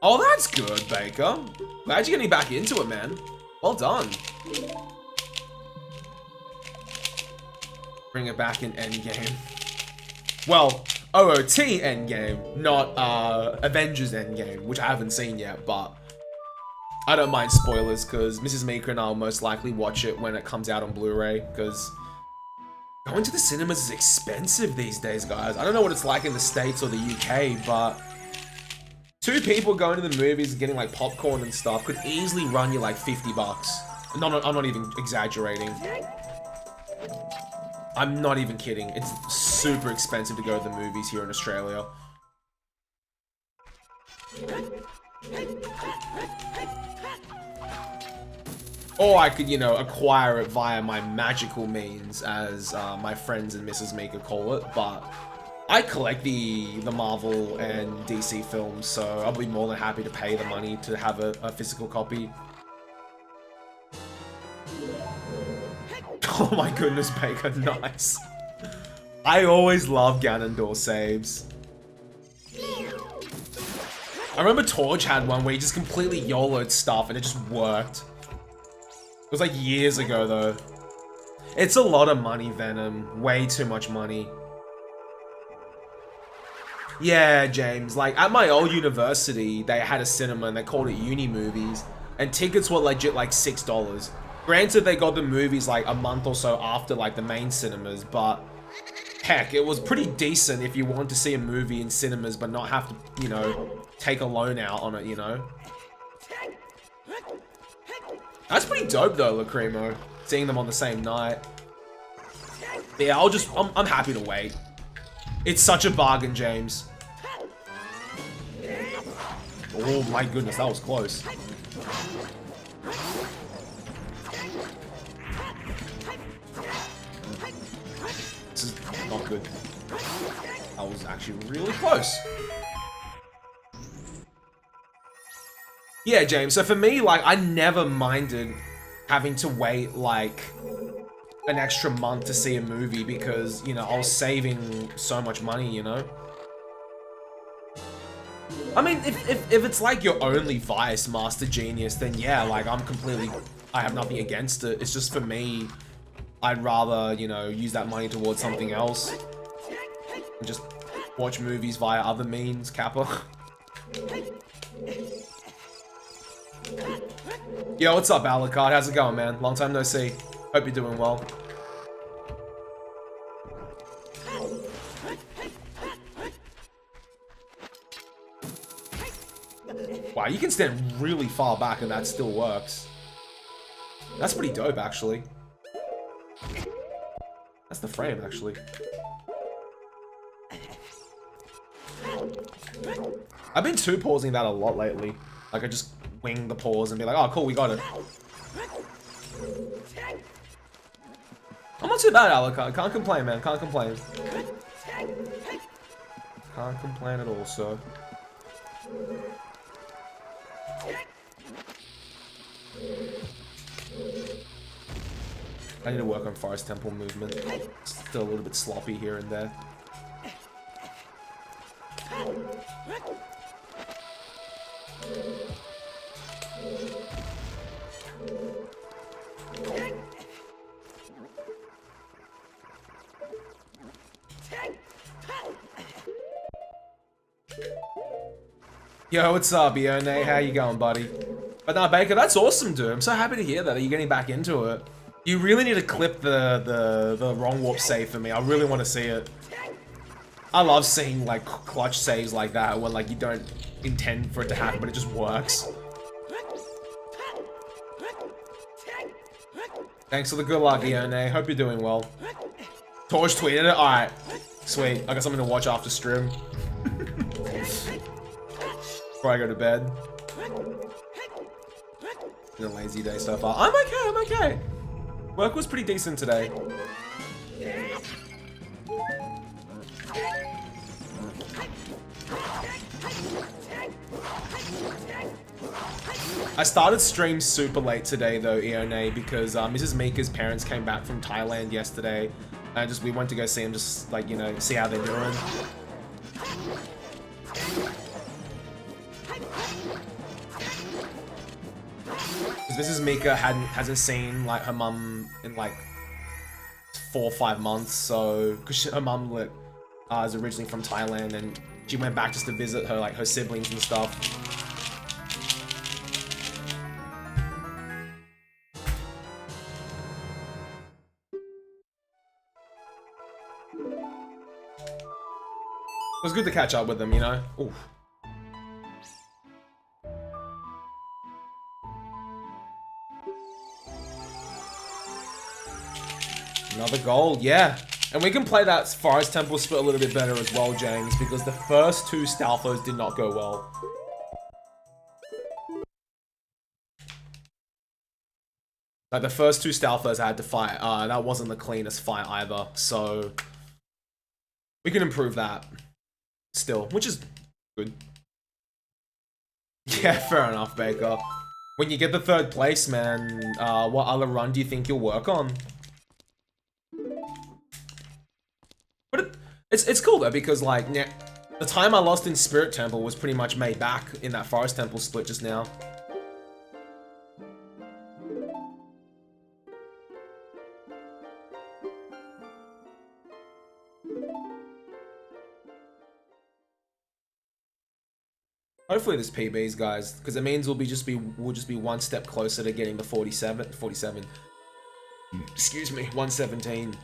Oh, that's good, Baker. Glad you're getting back into it, man. Well done. Bring it back in endgame. Well, OOT endgame, not Avengers endgame, which I haven't seen yet, but I don't mind spoilers because Mrs. Mika and I will most likely watch it when it comes out on Blu-ray, because going to the cinemas is expensive these days, guys. I don't know what it's like in the States or the UK, but 2 people going to the movies and getting like popcorn and stuff could easily run you like 50 bucks. No, I'm not even exaggerating. I'm not even kidding. It's super expensive to go to the movies here in Australia. Or I could, you know, acquire it via my magical means, as my friends and Mrs. Mika call it, but I collect the Marvel and DC films, so I'll be more than happy to pay the money to have a physical copy. Oh my goodness, Baker, nice. I always love Ganondorf saves. I remember Torch had one where he just completely YOLO'd stuff and it just worked. It was like years ago though. It's a lot of money, Venom. Way too much money. Yeah, James, like at my old university, they had a cinema and they called it Uni Movies, and tickets were legit like $6. Granted, they got the movies like a month or so after like the main cinemas, but heck, it was pretty decent if you wanted to see a movie in cinemas but not have to, you know, take a loan out on it, you know? That's pretty dope though, Lacrimo, seeing them on the same night. But yeah, I'm happy to wait. It's such a bargain, James. Oh my goodness, that was close. This is not good. That was actually really close. Yeah, James, so for me, like, I never minded having to wait, like, an extra month to see a movie because, you know, I was saving so much money, you know? I mean, if it's like your only vice, Master Genius, then yeah, like, I have nothing against it. It's just for me, I'd rather, you know, use that money towards something else and just watch movies via other means, Kappa. Yo, what's up, Alucard? How's it going, man? Long time no see. Hope you're doing well. Wow, you can stand really far back and that still works. That's pretty dope, actually. That's the frame, actually. I've been two-pausing that a lot lately. Like, I just wing the pause and be like, oh, cool, we got it. I'm not too bad, Alucard. Can't complain, man. Can't complain. Can't complain at all, so. I need to work on Forest Temple movement. Still a little bit sloppy here and there. Yo, what's up, Ione? How you going, buddy? But nah, Baker, that's awesome, dude. I'm so happy to hear that you're getting back into it. You really need to clip the wrong warp save for me. I really want to see it. I love seeing like clutch saves like that when like you don't intend for it to happen, but it just works. Thanks for the good luck, Ione. Hope you're doing well. Torch tweeted it? Alright. Sweet. I got something to watch after stream. Before I go to bed. The lazy day so far. I'm okay. Work was pretty decent today. I started stream super late today though, Ione, because Mrs. Mika's parents came back from Thailand yesterday. And we went to go see them, just like, you know, see how they're doing. Mrs. Mika hasn't seen like her mum in like 4 or 5 months, so because her mum is originally from Thailand and she went back just to visit her like her siblings and stuff. It was good to catch up with them, you know. Oof. Another gold, yeah. And we can play that Forest Temple split a little bit better as well, James, because the first 2 Stalfos did not go well. Like, the first 2 Stalfos I had to fight, that wasn't the cleanest fight either, so... we can improve that. Still, which is good. Yeah, fair enough, Baker. When you get the 3rd place, man, what other run do you think you'll work on? But it's cool though, because like, the time I lost in Spirit Temple was pretty much made back in that Forest Temple split just now. Hopefully this PBs, guys, because it means we'll just be 1 step closer to getting the 47. Excuse me, 117.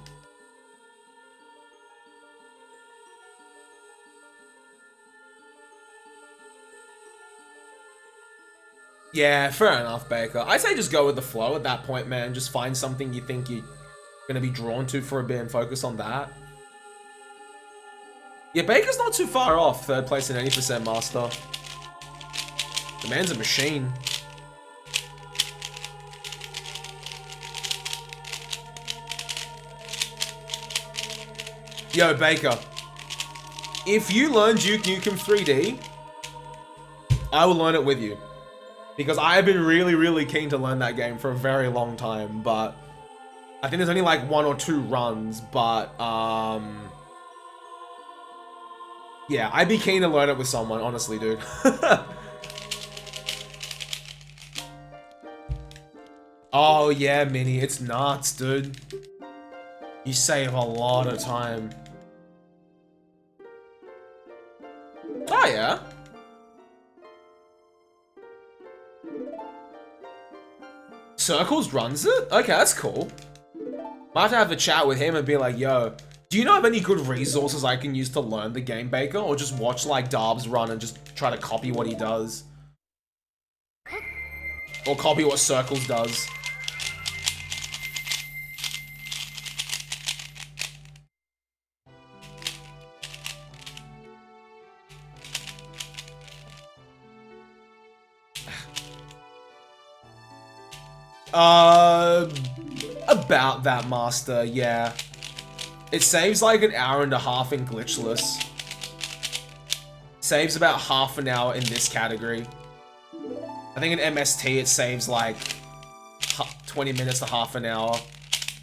Yeah, fair enough, Baker. I say just go with the flow at that point, man. Just find something you think you're gonna be drawn to for a bit and focus on that. Yeah, Baker's not too far off 3rd place in 80% master. The man's a machine. Yo, Baker. If you learn Duke Nukem 3D, I will learn it with you. Because I have been really keen to learn that game for a very long time, but I think there's only like 1 or 2 runs, but yeah, I'd be keen to learn it with someone, honestly, dude. Oh yeah, Minnie, it's nuts, dude. You save a lot of time. Oh yeah. Circles runs it? Okay, that's cool. Might have to have a chat with him and be like, yo, do you know of any good resources I can use to learn the game, Baker? Or just watch like Darbs run and just try to copy what he does? Or copy what Circles does? About that, Master, yeah. It saves like an hour and a half in glitchless. Saves about half an hour in this category. I think in MST it saves like 20 minutes to half an hour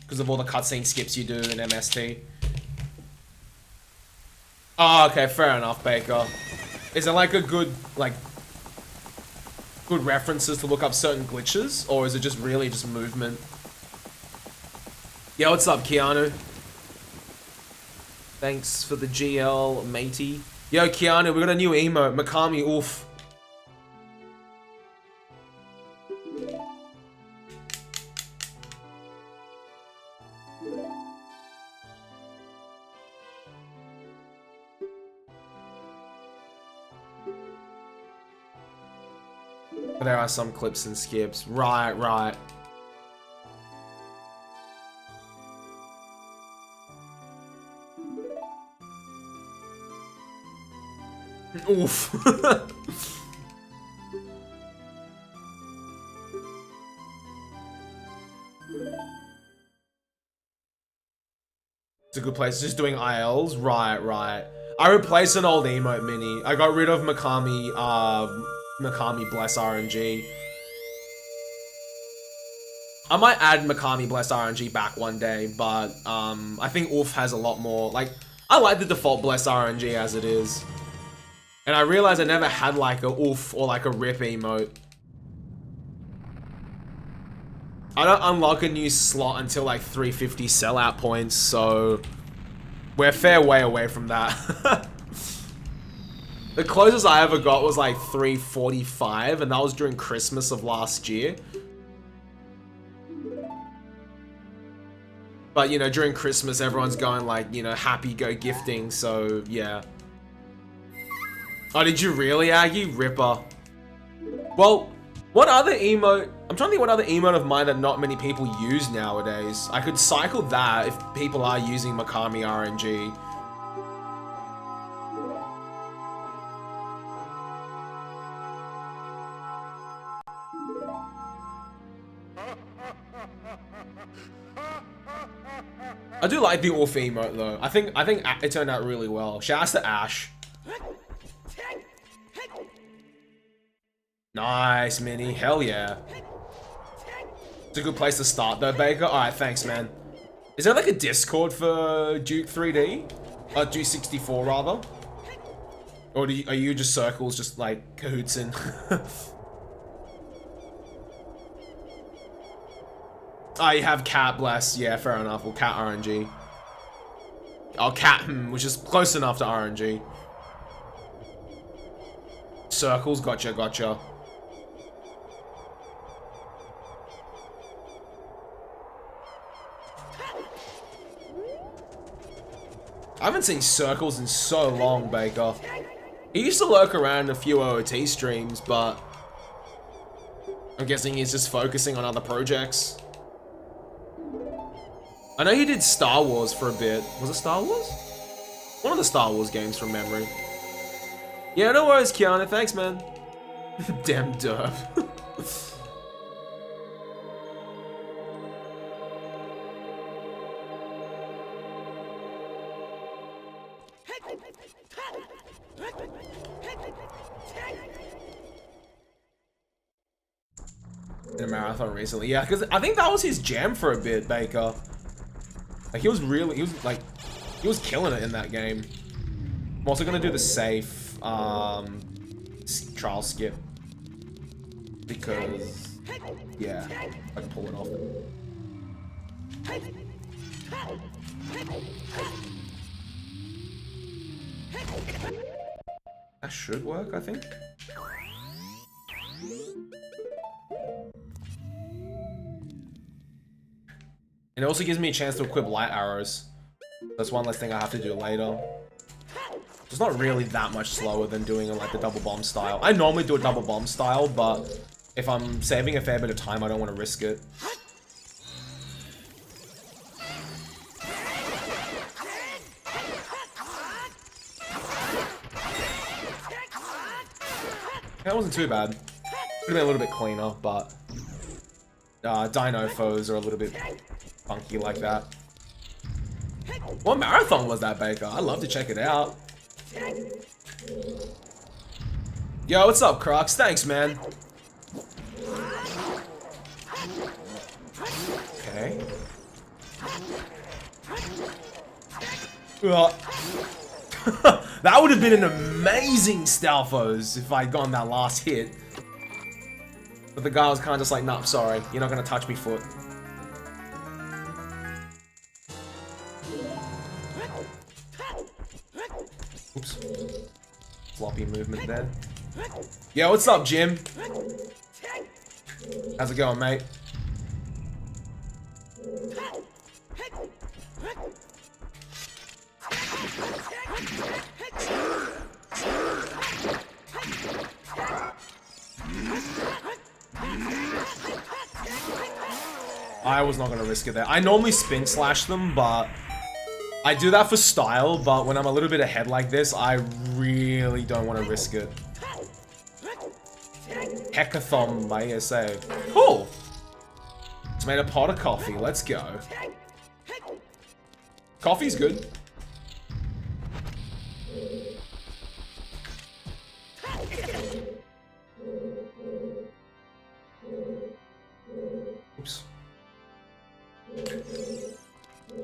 because of all the cutscene skips you do in MST. Oh, okay, fair enough, Baker. Is it like a good, good references to look up certain glitches, or is it just really just movement? Yo, what's up, Keanu? Thanks for the GL, matey. Yo, Keanu, we got a new emote, Mikami, oof. But there are some clips and skips. Right, right. Oof. It's a good place. Just doing ILs. Right, right. I replaced an old emote mini. I got rid of Mikami, Bless RNG. I might add Mikami Bless RNG back one day, but I think Oof has a lot more. Like, I like the default Bless RNG as it is. And I realized I never had like a Oof or like a Rip emote. I don't unlock a new slot until like 350 sellout points, so we're a fair way away from that. The closest I ever got was like 345, and that was during Christmas of last year. But, you know, during Christmas, everyone's going like, you know, happy go gifting, so yeah. Oh, did you really, Aggie? Ripper. Well, what other emote... I'm trying to think what other emote of mine that not many people use nowadays. I could cycle that if people are using Mikami RNG. I do like the Orph emote though. I think it turned out really well. Shouts to Ash. Nice, Mini. Hell yeah. It's a good place to start though, Baker. Alright, thanks, man. Is there like a Discord for Duke 3D? Duke 64 rather? Or are you just circles just like cahootsing? Oh, you have Cat Bless. Yeah, fair enough. Well, Cat RNG. Oh, Cat, which is close enough to RNG. Circles, gotcha, gotcha. I haven't seen Circles in so long, Baker. He used to lurk around in a few OOT streams, but I'm guessing he's just focusing on other projects. I know he did Star Wars for a bit. Was it Star Wars? One of the Star Wars games from memory. Yeah, no worries, Kiana. Thanks, man. Damn derp. In a marathon recently, yeah, because I think that was his jam for a bit, Baker. Like he was killing it in that game. I'm also gonna do the safe trial skip because yeah, I can pull it off. That should work, I think. And it also gives me a chance to equip light arrows. That's one less thing I have to do later. It's not really that much slower than doing like the double bomb style. I normally do a double bomb style, but if I'm saving a fair bit of time, I don't want to risk it. That wasn't too bad. Could have been a little bit cleaner, but Dino foes are a little bit funky like that. What marathon was that, Baker? I'd love to check it out. Yo, what's up, Crux? Thanks, man. Okay. That would have been an amazing Stalfos if I'd gotten that last hit. But the guy was kind of just like, nah, sorry, you're not gonna touch me, foot. Oops. Floppy movement there. Yo, what's up, Jim? How's it going, mate? I was not gonna risk it there. I normally spin slash them, but I do that for style, but when I'm a little bit ahead like this, I really don't want to risk it. Hackathon by ESA. Cool! It's made a pot of coffee. Let's go. Coffee's good. Oops.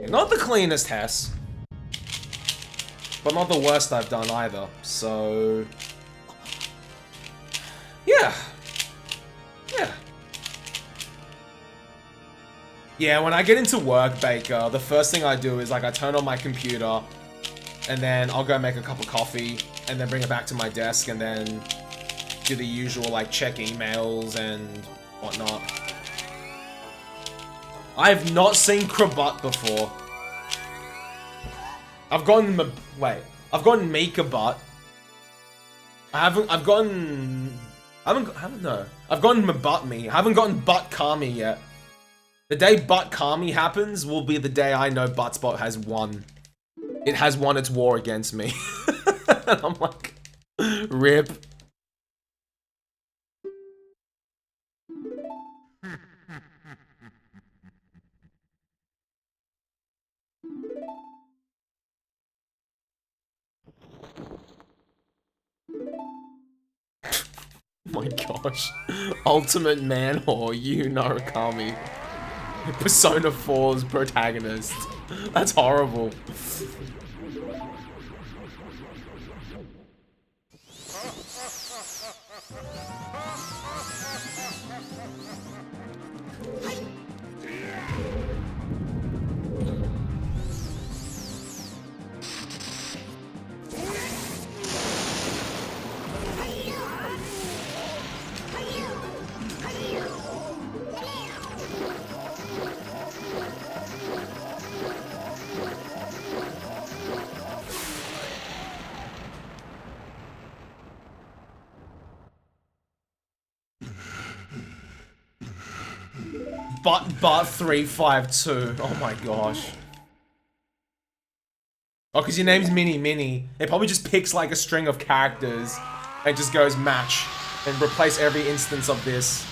Yeah, not the cleanest Hess, but not the worst I've done either, so... Yeah. Yeah. Yeah, when I get into work, Baker, the first thing I do is, like, I turn on my computer, and then I'll go make a cup of coffee, and then bring it back to my desk, and then do the usual, like, check emails and whatnot. I've not seen Krabat before. I've gotten Mika Butt. I've gotten Butt Me. I haven't gotten Butt Kami yet. The day Butt Kami happens will be the day I know Buttspot has won. It has won its war against me. And I'm like, rip. Oh my gosh. Ultimate man whore, you Narukami. Persona 4's protagonist. That's horrible. But 352. Oh my gosh. Oh, because your name's Mini. It probably just picks like a string of characters and just goes match and replace every instance of this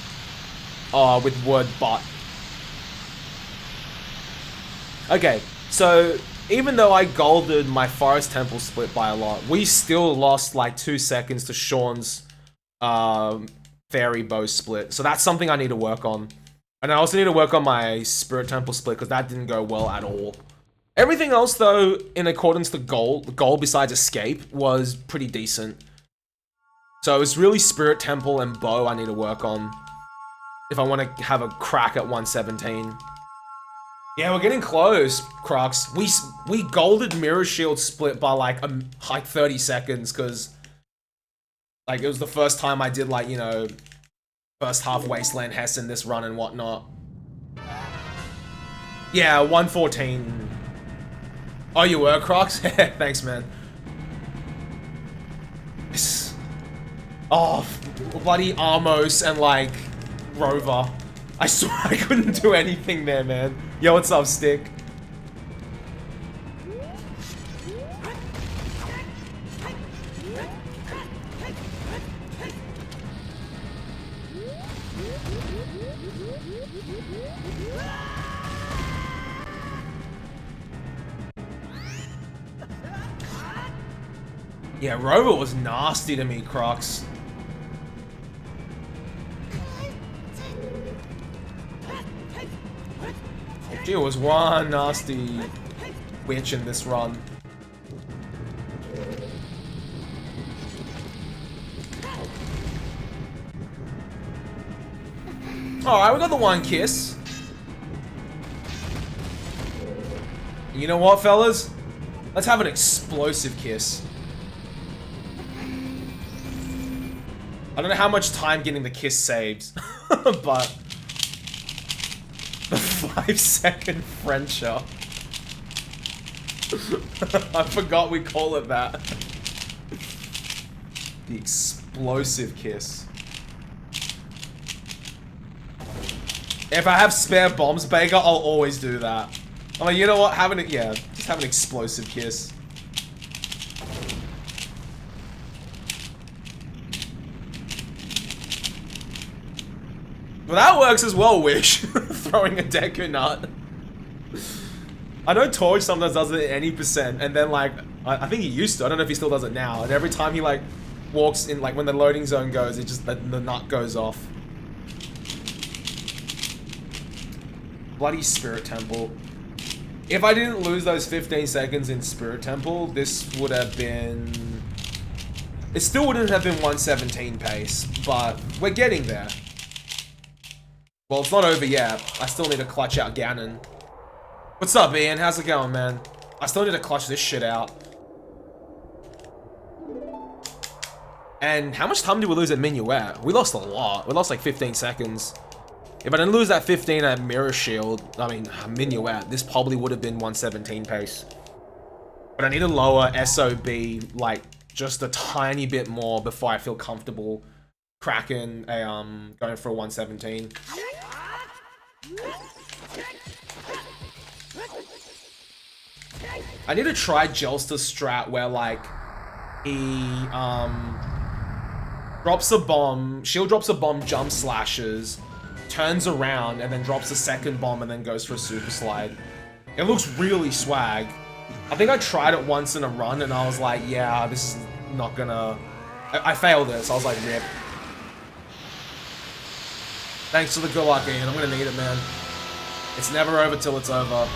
with word but. Okay, so even though I golded my Forest Temple split by a lot, we still lost like 2 seconds to Sean's Fairy Bow split. So that's something I need to work on. And I also need to work on my Spirit Temple split because that didn't go well at all. Everything else though, in accordance to goal, the goal besides escape was pretty decent. So it's really Spirit Temple and Bow I need to work on if I want to have a crack at 117. Yeah, we're getting close, Crux. We golded Mirror Shield split by like 30 seconds because like it was the first time I did like, you know, first half Wasteland Hess in this run and whatnot. Yeah, 114. Oh, you were, Crocs? Thanks, man. Oh, bloody Armos and, like, Rover. I swear I couldn't do anything there, man. Yo, what's up, Stick? Yeah, Rover was nasty to me, Crocs. She was one nasty witch in this run. Alright, we got the one kiss. You know what, fellas? Let's have an explosive kiss. I don't know how much time getting the kiss saves, but the 5-second friendship. I forgot we call it that. The explosive kiss. If I have spare bombs, Baker, I'll always do that. I'm like, you know what? Just have an explosive kiss. Well, that works as well, Wish. Throwing a Deku Nut. I know Torch sometimes does it at any percent, and then like, I think he used to, I don't know if he still does it now, and every time he like, walks in, like when the loading zone goes, it just, the nut goes off. Bloody Spirit Temple. If I didn't lose those 15 seconds in Spirit Temple, this would have been... It still wouldn't have been 117 pace, but we're getting there. Well, it's not over yet. I still need to clutch out Ganon. What's up, Ian? How's it going, man? I still need to clutch this shit out. And how much time did we lose at Minuet? We lost a lot. We lost like 15 seconds. If I didn't lose that 15 at Mirror Shield, I mean, Minuet, this probably would have been 117 pace. But I need to lower SOB, like, just a tiny bit more before I feel comfortable cracking a, going for a 117. I need to try Jelster's strat where, like, he, drops a bomb, shield drops a bomb, jump slashes, turns around, and then drops a second bomb and then goes for a super slide. It looks really swag. I think I tried it once in a run and I was like, yeah, this is not gonna... I failed it, so I was like, rip. Thanks for the good luck, Ian. I'm gonna need it, man. It's never over till it's over.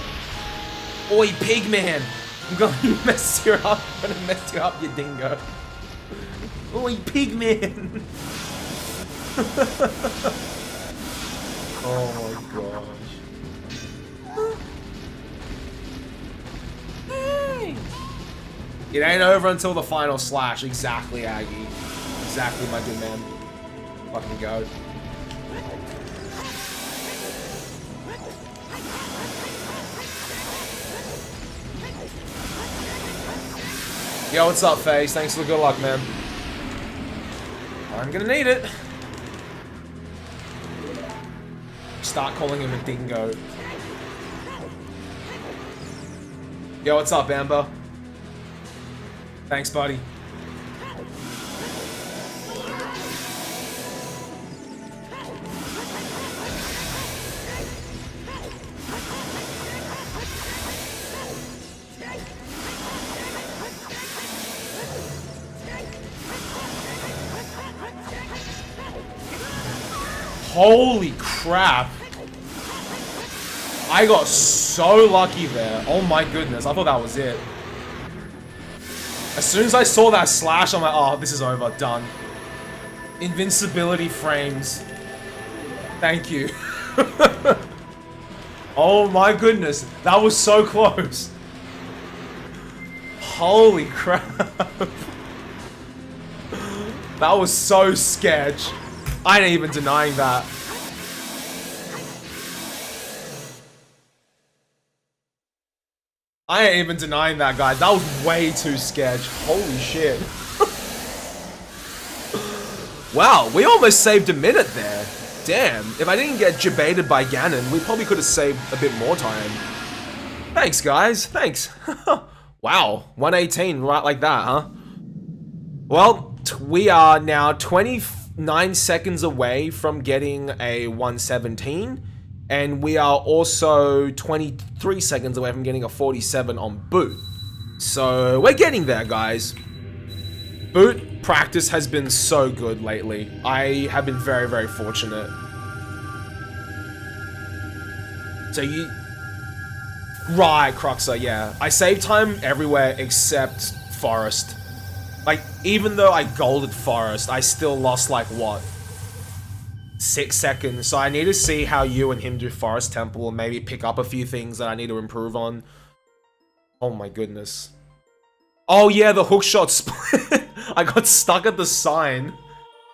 Oi, Pigman! I'm gonna mess you up. I'm gonna mess you up, you dingo. Oi, Pigman! Oh my gosh. Hey. It ain't over until the final slash. Exactly, Aggie. Exactly, my good man. Fucking go. Yo, what's up, FaZe? Thanks for the good luck, man. I'm gonna need it. Start calling him a dingo. Yo, what's up, Amber? Thanks, buddy. Holy crap. I got so lucky there. Oh my goodness, I thought that was it. As soon as I saw that slash, I'm like, oh, this is over, done. Invincibility frames. Thank you. Oh my goodness, that was so close. Holy crap. That was so sketch. I ain't even denying that. I ain't even denying that, guys. That was way too sketch. Holy shit. Wow, we almost saved a minute there. Damn, if I didn't get jebaited by Ganon, we probably could have saved a bit more time. Thanks, guys. Thanks. Wow, 118 right like that, huh? Well, we are now 29 seconds away from getting a 117. And we are also 23 seconds away from getting a 47 on boot. So we're getting there, guys. Boot practice has been so good lately. I have been very, very fortunate. So you... Right, Cruxer, yeah. I save time everywhere except Forest. Like, even though I golded Forest, I still lost, like, what? 6 seconds, so I need to see how you and him do Forest Temple and maybe pick up a few things that I need to improve on. Oh my goodness. Oh yeah, the hookshot split. I got stuck at the sign.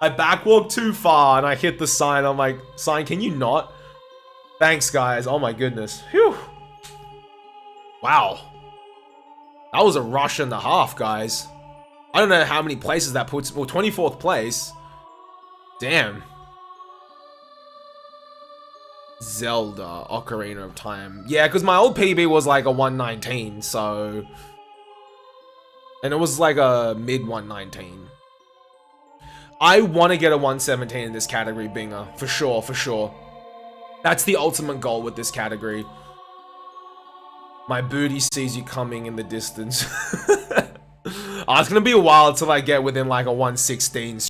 I backwalked too far and I hit the sign. I'm like, sign, can you not? Thanks, guys. Oh my goodness. Phew. Wow. That was a rush and a half, guys. I don't know how many places that puts. Well, 24th place. Damn. Zelda, Ocarina of Time. Yeah, because my old PB was like a 119, so... And it was like a mid 119. I want to get a 117 in this category, Binger. For sure, for sure. That's the ultimate goal with this category. My booty sees you coming in the distance. Oh, it's gonna be a while until I get within like a 116